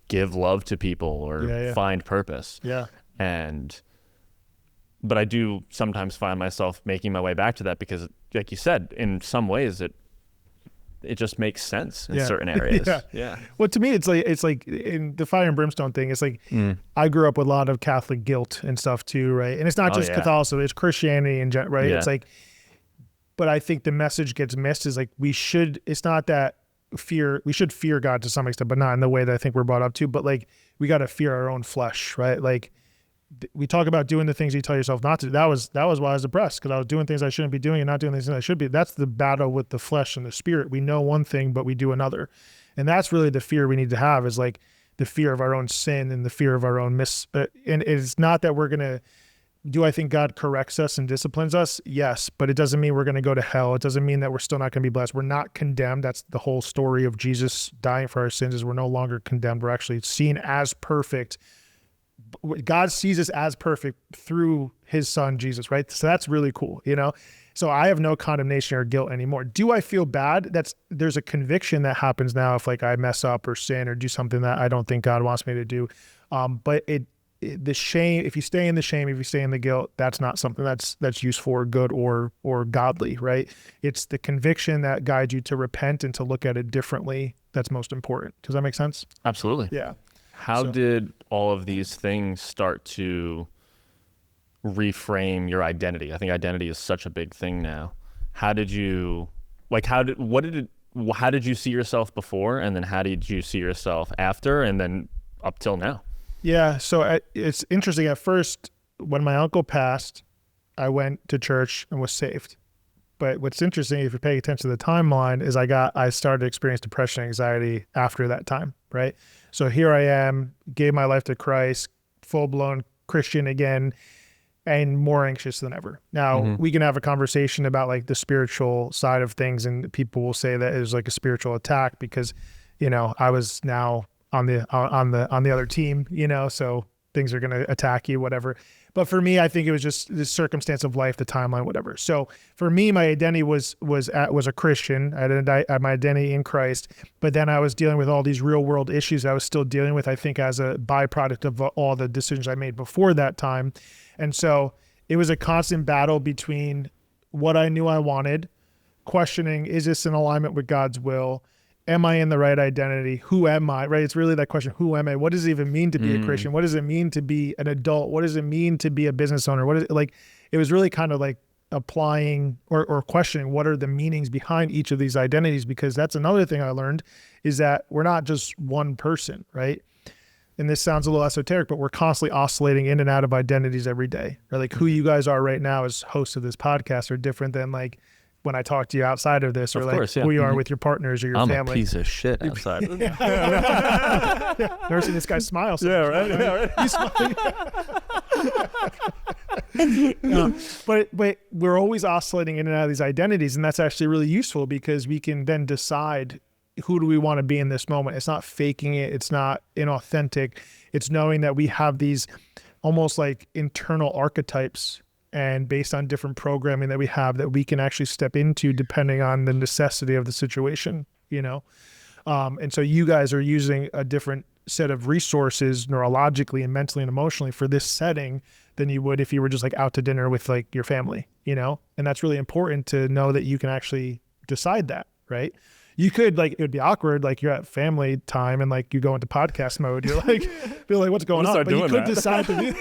give love to people or find purpose. Yeah. But I do sometimes find myself making my way back to that, because, like you said, in some ways it just makes sense in certain areas. Yeah. Well, to me, it's like in the fire and brimstone thing, it's like, I grew up with a lot of Catholic guilt and stuff too, right? And it's not just Catholicism, it's Christianity in general, right? It's like, but I think the message gets missed is like, it's not that we should fear God to some extent, but not in the way that I think we're brought up to, but like, we got to fear our own flesh, right? Like, we talk about doing the things you tell yourself not to. That was why I was depressed, because I was doing things I shouldn't be doing and not doing things I should be. That's the battle with the flesh and the spirit. We know one thing, but we do another. And that's really the fear we need to have, is like the fear of our own sin and the fear of our own and it's not that we're going to, do I think God corrects us and disciplines us? Yes, but it doesn't mean we're going to go to hell. It doesn't mean that we're still not going to be blessed. We're not condemned. That's the whole story of Jesus dying for our sins, is we're no longer condemned. We're actually seen as perfect. God sees us as perfect through his son, Jesus, right? So that's really cool, you know? So I have no condemnation or guilt anymore. Do I feel bad? There's a conviction that happens now if like I mess up or sin or do something that I don't think God wants me to do. But the shame, if you stay in the shame, if you stay in the guilt, that's not something that's useful or good or godly, right? It's the conviction that guides you to repent and to look at it differently that's most important. Does that make sense? Absolutely. Yeah. How did all of these things start to reframe your identity? I think identity is such a big thing now. How did you see yourself before, and then how did you see yourself after, and then up till now? Yeah. So it's interesting. At first, when my uncle passed, I went to church and was saved. But what's interesting, if you're paying attention to the timeline, is I started to experience depression and anxiety after that time, right? So here I am, gave my life to Christ, full-blown Christian again, and more anxious than ever. Now, we can have a conversation about like the spiritual side of things, and people will say that it was like a spiritual attack because, you know, I was now on the other team, you know, so things are going to attack you, whatever. But for me, I think it was just the circumstance of life, the timeline, whatever. So for me, my identity was a Christian. I had my identity in Christ, but then I was dealing with all these real world issues I was still dealing with, I think, as a byproduct of all the decisions I made before that time. And so it was a constant battle between what I knew I wanted, questioning, is this in alignment with God's will? Am I in the right identity? Who am I? Right? It's really that question. Who am I? What does it even mean to be a Christian? What does it mean to be an adult? What does it mean to be a business owner? What is it like? It was really kind of like applying or questioning what are the meanings behind each of these identities, because that's another thing I learned, is that we're not just one person, right? And this sounds a little esoteric, but we're constantly oscillating in and out of identities every day. Or like who you guys are right now as hosts of this podcast are different than like when I talk to you outside of this, or who you are with your partners or your family. I'm a piece of shit outside. Never seen this guy smile. So right. He's smiling. But we're always oscillating in and out of these identities, and that's actually really useful because we can then decide who do we want to be in this moment. It's not faking it. It's not inauthentic. It's knowing that we have these almost like internal archetypes, and based on different programming that we have, that we can actually step into depending on the necessity of the situation, you know? And so you guys are using a different set of resources neurologically and mentally and emotionally for this setting than you would if you were just like out to dinner with like your family, you know? And that's really important to know that you can actually decide that, right? You could like, it would be awkward. Like you're at family time and like you go into podcast mode. You're like, feel like what's going on? But you could decide to do,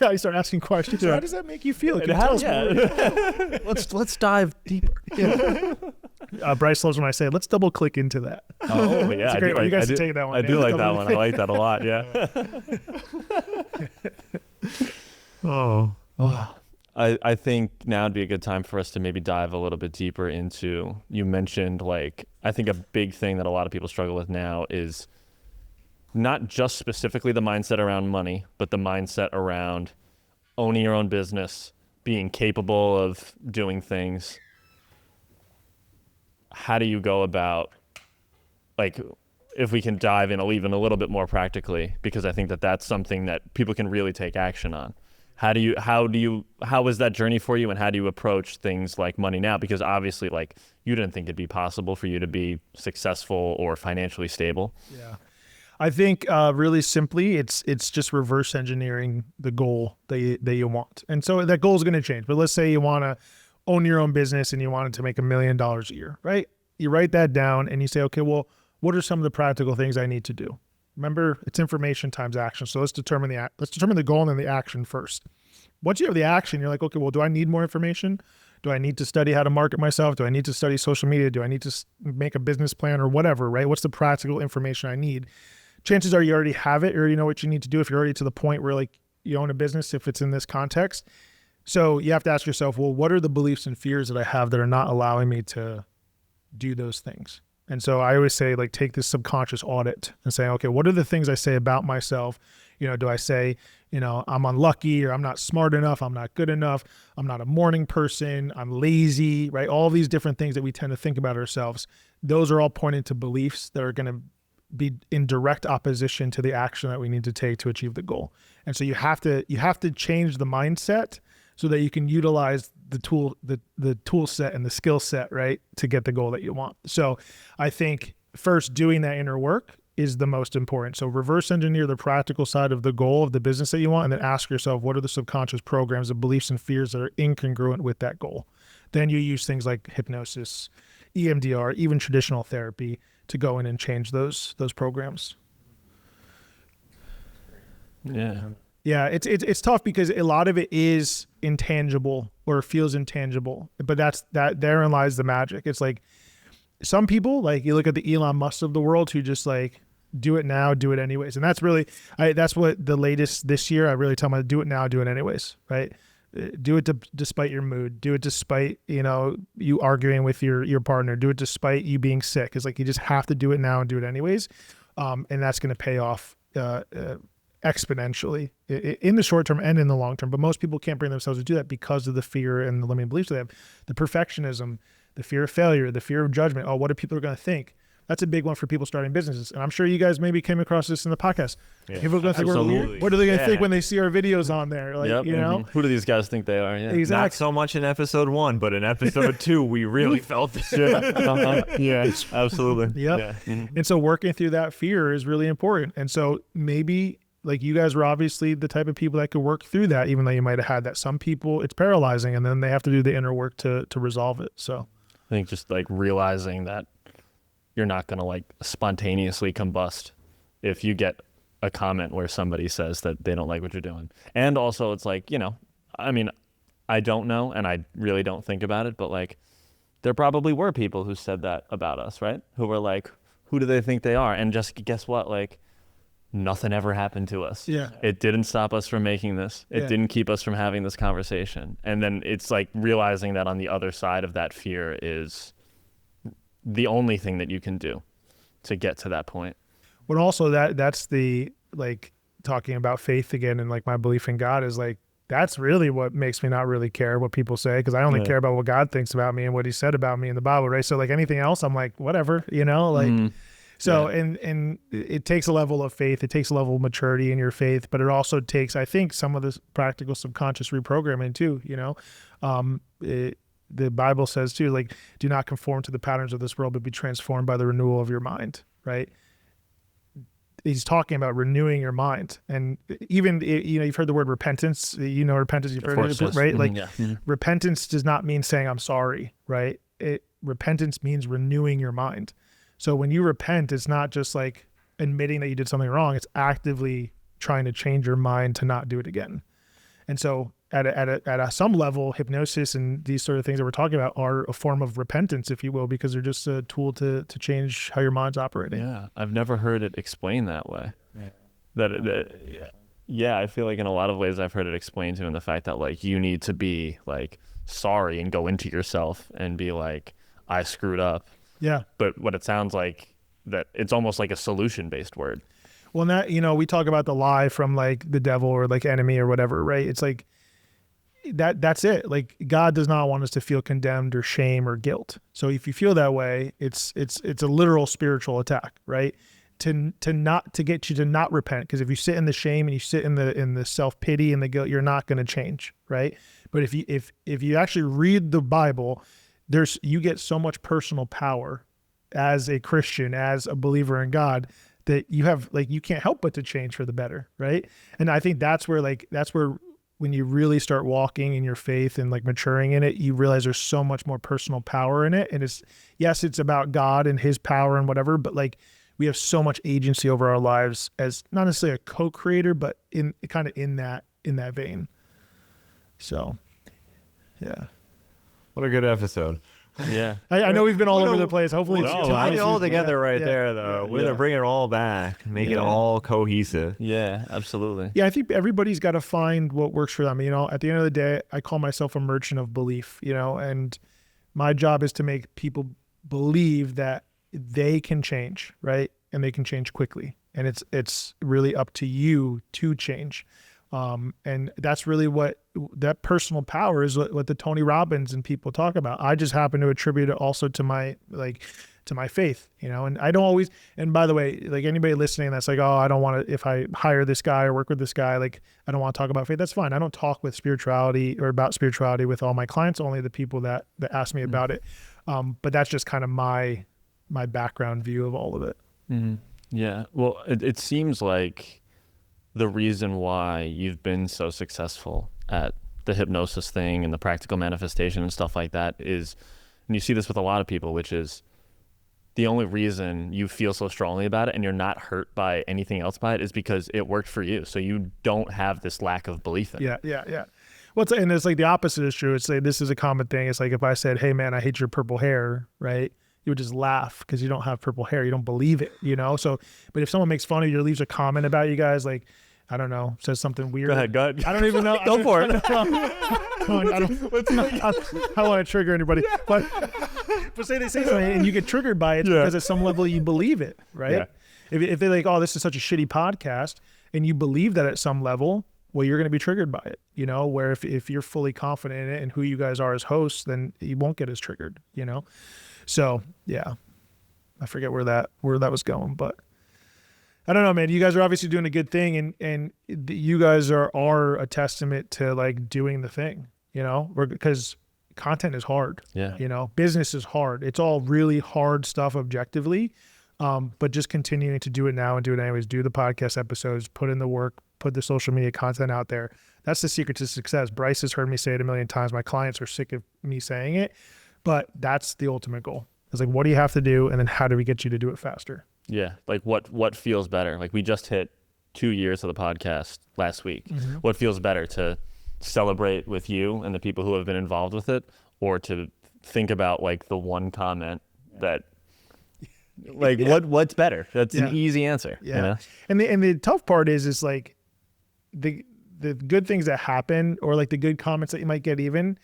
yeah, you start asking questions. How does that make you feel? Can you tell us more? Let's dive deeper. Yeah. Bryce loves when I say, let's double click into that. Oh yeah, It's a great one. You guys should take that one. I do like that one. I like that a lot. Yeah. I think now would be a good time for us to maybe dive a little bit deeper into, you mentioned like, I think a big thing that a lot of people struggle with now is not just specifically the mindset around money, but the mindset around owning your own business, being capable of doing things. How do you go about, like, if we can dive in even a little bit more practically, because I think that that's something that people can really take action on. How was that journey for you, and how do you approach things like money now? Because obviously, like, you didn't think it'd be possible for you to be successful or financially stable. Yeah. I think really simply, it's just reverse engineering the goal that you want. And so that goal is going to change. But let's say you want to own your own business and you want it to make $1 million a year, right? You write that down and you say, okay, well, what are some of the practical things I need to do? Remember, it's information times action. So let's determine the goal and then the action first. Once you have the action, you're like, okay, well, do I need more information? Do I need to study how to market myself? Do I need to study social media? Do I need to make a business plan or whatever, right? What's the practical information I need? Chances are you already have it, or you already know what you need to do if you're already to the point where like you own a business, if it's in this context. So you have to ask yourself, well, what are the beliefs and fears that I have that are not allowing me to do those things? And so I always say, like, take this subconscious audit and say, okay, what are the things I say about myself? You know, do I say, you know, I'm unlucky, or I'm not smart enough, I'm not good enough, I'm not a morning person, I'm lazy, right? All these different things that we tend to think about ourselves. Those are all pointing to beliefs that are going to be in direct opposition to the action that we need to take to achieve the goal. And so you have to change the mindset so that you can utilize the tool set and the skill set, right, to get the goal that you want. So I think first doing that inner work is the most important. So reverse engineer the practical side of the goal of the business that you want, and then ask yourself, what are the subconscious programs, the beliefs and fears that are incongruent with that goal? Then you use things like hypnosis, EMDR, even traditional therapy to go in and change those programs. Yeah. Yeah, it's tough because a lot of it is intangible or feels intangible, but therein lies the magic. It's like some people, like you look at the Elon Musk of the world, who just like do it now, do it anyways. And that's really, that's what the latest this year, I really tell them, do it now, do it anyways, right? Do it despite your mood, do it despite, you know, you arguing with your partner, do it despite you being sick. It's like, you just have to do it now and do it anyways. And that's going to pay off exponentially in the short term and in the long term. But most people can't bring themselves to do that because of the fear and the limiting beliefs they have, the perfectionism, the fear of failure, the fear of judgment. Oh, what are people going to think? That's a big one for people starting businesses. And I'm sure you guys maybe came across this in the podcast. Yeah, people are going to think we're weird. What are they going to think when they see our videos on there? Like, you know, who do these guys think they are? Yeah. Exactly. Not so much in episode 1, but in episode 2, we really felt this. Yeah, absolutely. Yep. Yeah. Mm-hmm. And so working through that fear is really important. And so maybe, like, you guys were obviously the type of people that could work through that, even though you might have had that. Some people, it's paralyzing, and then they have to do the inner work to resolve it. So I think just like realizing that you're not going to like spontaneously combust if you get a comment where somebody says that they don't like what you're doing. And also it's like, you know, I mean, I don't know, and I really don't think about it, but like there probably were people who said that about us, right? Who were like, who do they think they are? And just guess what? Like, nothing ever happened to us. Yeah. It didn't stop us from making this. It didn't keep us from having this conversation. And then it's like realizing that on the other side of that fear is the only thing that you can do to get to that point. But also that's the, like, talking about faith again, and like my belief in God is like, that's really what makes me not really care what people say, because I only care about what God thinks about me and what he said about me in the Bible, right? So like anything else, I'm like, whatever, you know, like, so, and it takes a level of faith, it takes a level of maturity in your faith, but it also takes, I think, some of this practical subconscious reprogramming too, you know. The Bible says too, like, do not conform to the patterns of this world, but be transformed by the renewal of your mind, right? He's talking about renewing your mind. And even, you know, you've heard the word repentance, repentance, you've heard it, right? Like repentance does not mean saying I'm sorry, right? repentance means renewing your mind. So when you repent, it's not just like admitting that you did something wrong. It's actively trying to change your mind to not do it again. And so at some level, hypnosis and these sort of things that we're talking about are a form of repentance, if you will, because they're just a tool to change how your mind's operating. Yeah, I've never heard it explained that way. Yeah, I feel like in a lot of ways I've heard it explained to in the fact that like you need to be like sorry and go into yourself and be like, I screwed up. Yeah. But what it sounds like, that it's almost like a solution-based word. Well, that, we talk about the lie from like the devil or like enemy or whatever, right? It's like that's it. Like God does not want us to feel condemned or shame or guilt. So if you feel that way, it's a literal spiritual attack, right? To get you to not repent. Because if you sit in the shame and you sit in the self-pity and the guilt, you're not going to change, right? But if you actually read the Bible, you get so much personal power as a Christian, as a believer in God, that you have like, you can't help but to change for the better, right? And I think that's where when you really start walking in your faith and like maturing in it, you realize there's so much more personal power in it. And it's about God and his power and whatever, but like we have so much agency over our lives as not necessarily a co-creator, but in that vein. So, yeah. What a good episode. Yeah. I know we've been all over the place. Hopefully No, tie it all together there, though. We're going to bring it all back, make it all cohesive. Yeah, absolutely. Yeah, I think everybody's got to find what works for them. At the end of the day, I call myself a merchant of belief, and my job is to make people believe that they can change, right? And they can change quickly. And it's really up to you to change. And that's really what that personal power is, what the Tony Robbins and people talk about. I just happen to attribute it also to my faith, and I don't always, and by the way, like anybody listening that's like, oh, I don't want to, if I hire this guy or work with this guy, like I don't want to talk about faith. That's fine. I don't talk with spirituality or about spirituality with all my clients, only the people that ask me about it. But that's just kind of my background view of all of it. Mm-hmm. Yeah. Well, it seems like the reason why you've been so successful at the hypnosis thing and the practical manifestation and stuff like that is, and you see this with a lot of people, which is the only reason you feel so strongly about it and you're not hurt by anything else by it is because it worked for you. So you don't have this lack of belief in it. Yeah. Well, it's like the opposite is true. It's like, this is a common thing. It's like if I said, hey man, I hate your purple hair, right? You would just laugh because you don't have purple hair. You don't believe it, So, but if someone makes fun of you or leaves a comment about you guys, like, I don't know, says something weird. Go ahead. I don't even know. Go for it. I don't want to trigger anybody. But say they say something and you get triggered by it because at some level you believe it, right? Yeah. If they're like, oh, this is such a shitty podcast, and you believe that at some level, well, you're going to be triggered by it, where if you're fully confident in it and who you guys are as hosts, then you won't get as triggered, So, yeah, I forget where that was going, but I don't know, man. You guys are obviously doing a good thing, and you guys are a testament to like doing the thing, because content is hard. Yeah. Business is hard. It's all really hard stuff objectively, but just continuing to do it now and do it anyways. Do the podcast episodes, put in the work, put the social media content out there. That's the secret to success. Bryce has heard me say it a million times. My clients are sick of me saying it, but that's the ultimate goal. It's like, what do you have to do? And then how do we get you to do it faster? Yeah. Like what feels better? Like we just hit 2 years of the podcast last week. Mm-hmm. What feels better, to celebrate with you and the people who have been involved with it, or to think about like the one comment that like what's better? That's an easy answer. Yeah. And the tough part is like the good things that happen, or like the good comments that you might get, even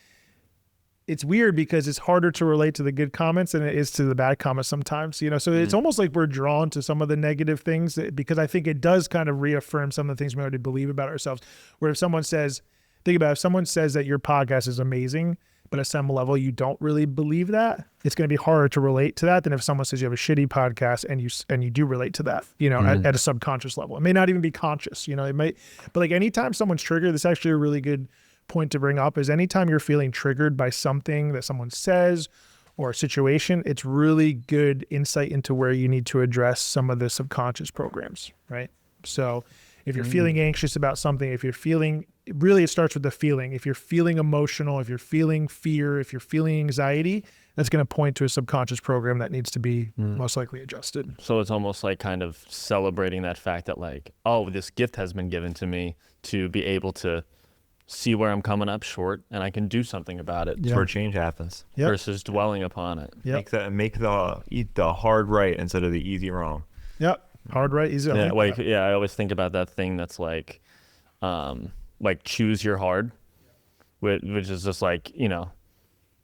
it's weird because it's harder to relate to the good comments than it is to the bad comments sometimes, so it's almost like we're drawn to some of the negative things because I think it does kind of reaffirm some of the things we already believe about ourselves. Where if someone says that your podcast is amazing, but at some level you don't really believe that, it's going to be harder to relate to that than if someone says you have a shitty podcast and you do relate to that, at a subconscious level. It may not even be conscious, it might, but like anytime someone's triggered, this is actually a really good point to bring up, is anytime you're feeling triggered by something that someone says or a situation, it's really good insight into where you need to address some of the subconscious programs, right? So if you're feeling anxious about something, if you're feeling really it starts with the feeling. If you're feeling emotional, if you're feeling fear, if you're feeling anxiety, that's going to point to a subconscious program that needs to be most likely adjusted. So it's almost like kind of celebrating that fact that like, oh, this gift has been given to me to be able to see where I'm coming up short and I can do something about it. That's where change happens. Versus dwelling upon it. Make the hard right instead of the easy wrong. Hard right, easy. I always think about that thing that's like choose your hard, which is just like, you know,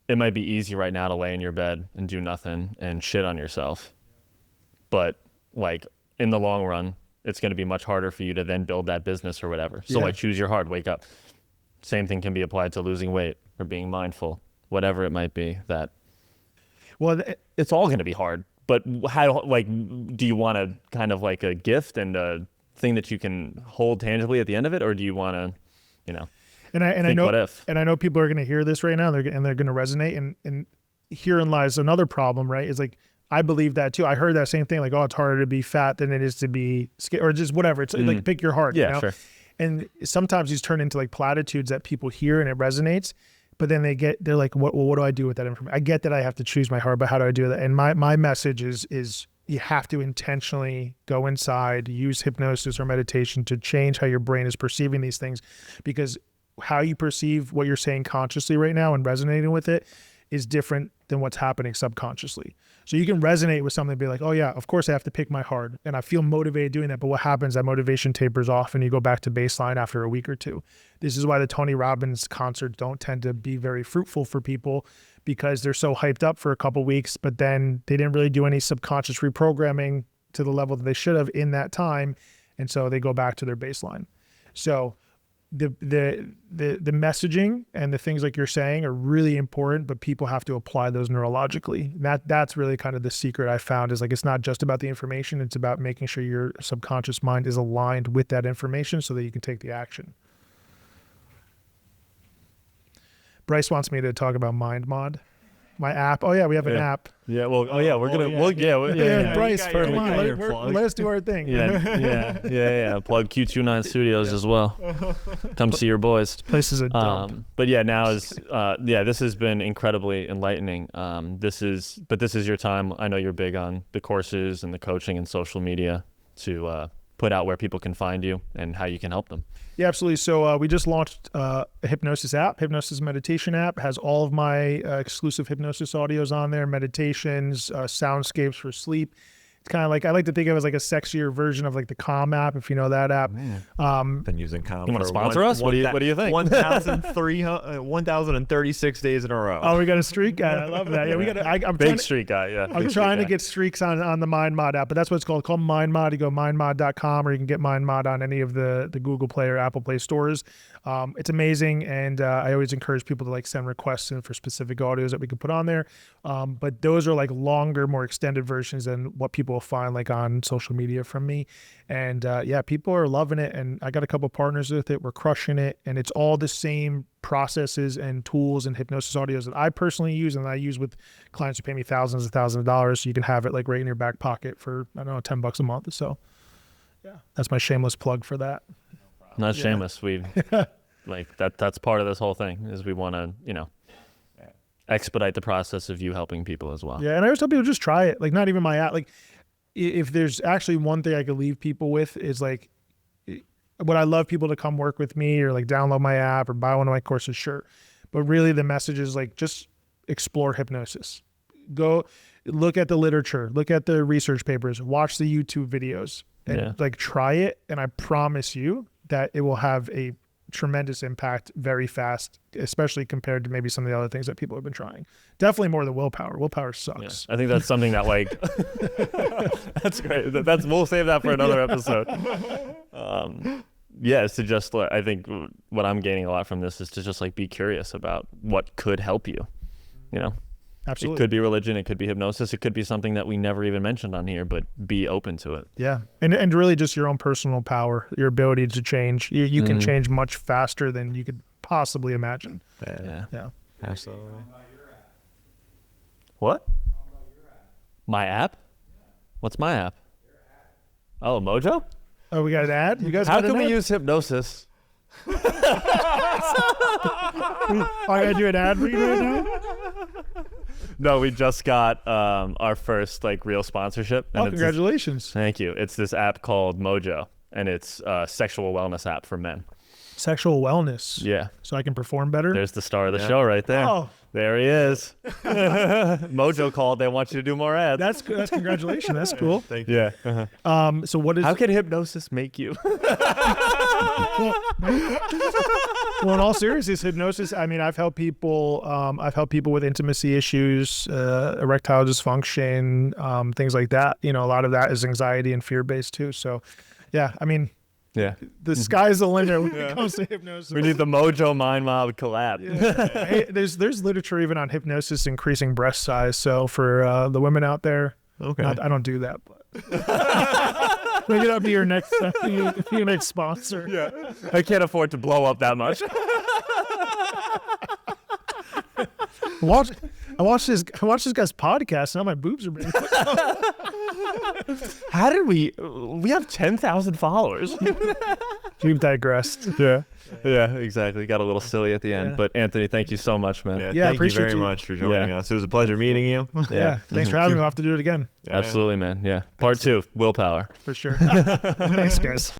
it might be easy right now to lay in your bed and do nothing and shit on yourself. But like in the long run, it's going to be much harder for you to then build that business or whatever. So like choose your hard, wake up. Same thing can be applied to losing weight or being mindful, whatever it might be. It's all going to be hard. But how, like, do you want a kind of like a gift and a thing that you can hold tangibly at the end of it, or do you want to, you know? I know people are going to hear this right now, and they're going to resonate. And herein lies another problem, right? Is like I believe that too. I heard that same thing, like, oh, it's harder to be fat than it is to be skinny, or just whatever. It's like pick your heart. Yeah, you know? Sure. And sometimes these turn into like platitudes that people hear and it resonates, but then they're like, what do I do with that information? I get that I have to choose my heart, but how do I do that? And my message is you have to intentionally go inside, use hypnosis or meditation to change how your brain is perceiving these things, because how you perceive what you're saying consciously right now and resonating with it is different than what's happening subconsciously. So you can resonate with something and be like, oh yeah, of course I have to pick my heart and I feel motivated doing that. But what happens, that motivation tapers off and you go back to baseline after a week or two. This is why the Tony Robbins concerts don't tend to be very fruitful for people, because they're so hyped up for a couple weeks, but then they didn't really do any subconscious reprogramming to the level that they should have in that time. And so they go back to their baseline. So the messaging and the things like you're saying are really important, but people have to apply those neurologically. That's really kind of the secret I found, is like, it's not just about the information, it's about making sure your subconscious mind is aligned with that information so that you can take the action. Bryce wants me to talk about MindMod, my app. Oh yeah, we have an app. Yeah. Well. Oh yeah. Bryce, come on, let us do our thing. Yeah. Plug Q29 Studios as well. Come see your boys. This place is a dump. But yeah, now is this has been incredibly enlightening. This is your time. I know you're big on the courses and the coaching and social media to put out where people can find you and how you can help them. Yeah, absolutely. So we just launched a Hypnosis app, Hypnosis meditation app. Has all of my exclusive hypnosis audios on there, meditations, soundscapes for sleep. It's kind of like, I like to think of it as like a sexier version of like the Calm app, if you know that app. Been using Calm. You want to sponsor us? What do you think? 1,036 days in a row. Oh, we got a streak? I love that. Yeah, we got. I'm big streak guy. Yeah, I'm trying to get streaks on the MindMod app, but that's what it's called. It's called MindMod. You go mindmod.com, or you can get MindMod on any of the Google Play or Apple Play stores. It's amazing, and I always encourage people to like send requests in for specific audios that we can put on there. But those are like longer, more extended versions than what people will find like on social media from me. And people are loving it, and I got a couple partners with it. We're crushing it, and it's all the same processes and tools and hypnosis audios that I personally use, and I use with clients who pay me thousands of dollars, so you can have it like right in your back pocket for, I don't know, $10 a month. So yeah, that's my shameless plug for that. Not shameless. We like that's part of this whole thing, is we want to, expedite the process of you helping people as well. Yeah, and I always tell people, just try it. Like, not even my app. Like, if there's actually one thing I could leave people with, is like, would I love people to come work with me or like download my app or buy one of my courses? Sure. But really the message is like, just explore hypnosis. Go look at the literature, look at the research papers, watch the YouTube videos, and like try it. And I promise you that it will have a tremendous impact very fast, especially compared to maybe some of the other things that people have been trying. Definitely more than willpower. Willpower sucks. Yeah, I think that's something that like that's great. We'll save that for another episode. It's to just, I think what I'm gaining a lot from this is to just like be curious about what could help you. Absolutely. It could be religion, it could be hypnosis, it could be something that we never even mentioned on here, but be open to it. Yeah. And really just your own personal power, your ability to change. You can change much faster than you could possibly imagine. Yeah. Absolutely. What? My app? What's my app? Oh, Mojo? Oh, we got an ad? You guys How got an can we ad? use hypnosis I gotta do an ad read right now. No, we just got our first like real sponsorship. Oh, congratulations. Thank you. It's this app called Mojo, and it's a sexual wellness app for men. Sexual wellness. Yeah. So I can perform better. There's the star of the show right there. Oh. There he is. Mojo called. They want you to do more ads. That's good. That's congratulations. That's cool. Thank you. Yeah. So what is? How can hypnosis make you? Well, in all seriousness, hypnosis. I mean, I've helped people. I've helped people with intimacy issues, erectile dysfunction, things like that. You know, a lot of that is anxiety and fear based too. So, yeah. I mean, Yeah. the sky's the limit when it comes to hypnosis. We need the Mojo MindMod collab. Yeah. Hey, there's literature even on hypnosis increasing breast size. So for the women out there, Okay. I don't do that, but maybe that'll be your next your next sponsor. Yeah. I can't afford to blow up that much. I watched this guy's podcast. And now my boobs are big. How did we have 10,000 followers? We've digressed. Yeah. Yeah, exactly. Got a little silly at the end. Yeah. But Anthony, thank you so much, man. Yeah, Thank you appreciate very you. much for joining Yeah. us. It was a pleasure meeting you. Yeah. Thanks for having me. We'll have to do it again Absolutely, man. Yeah. Part 2, willpower. for sure. Thanks, guys.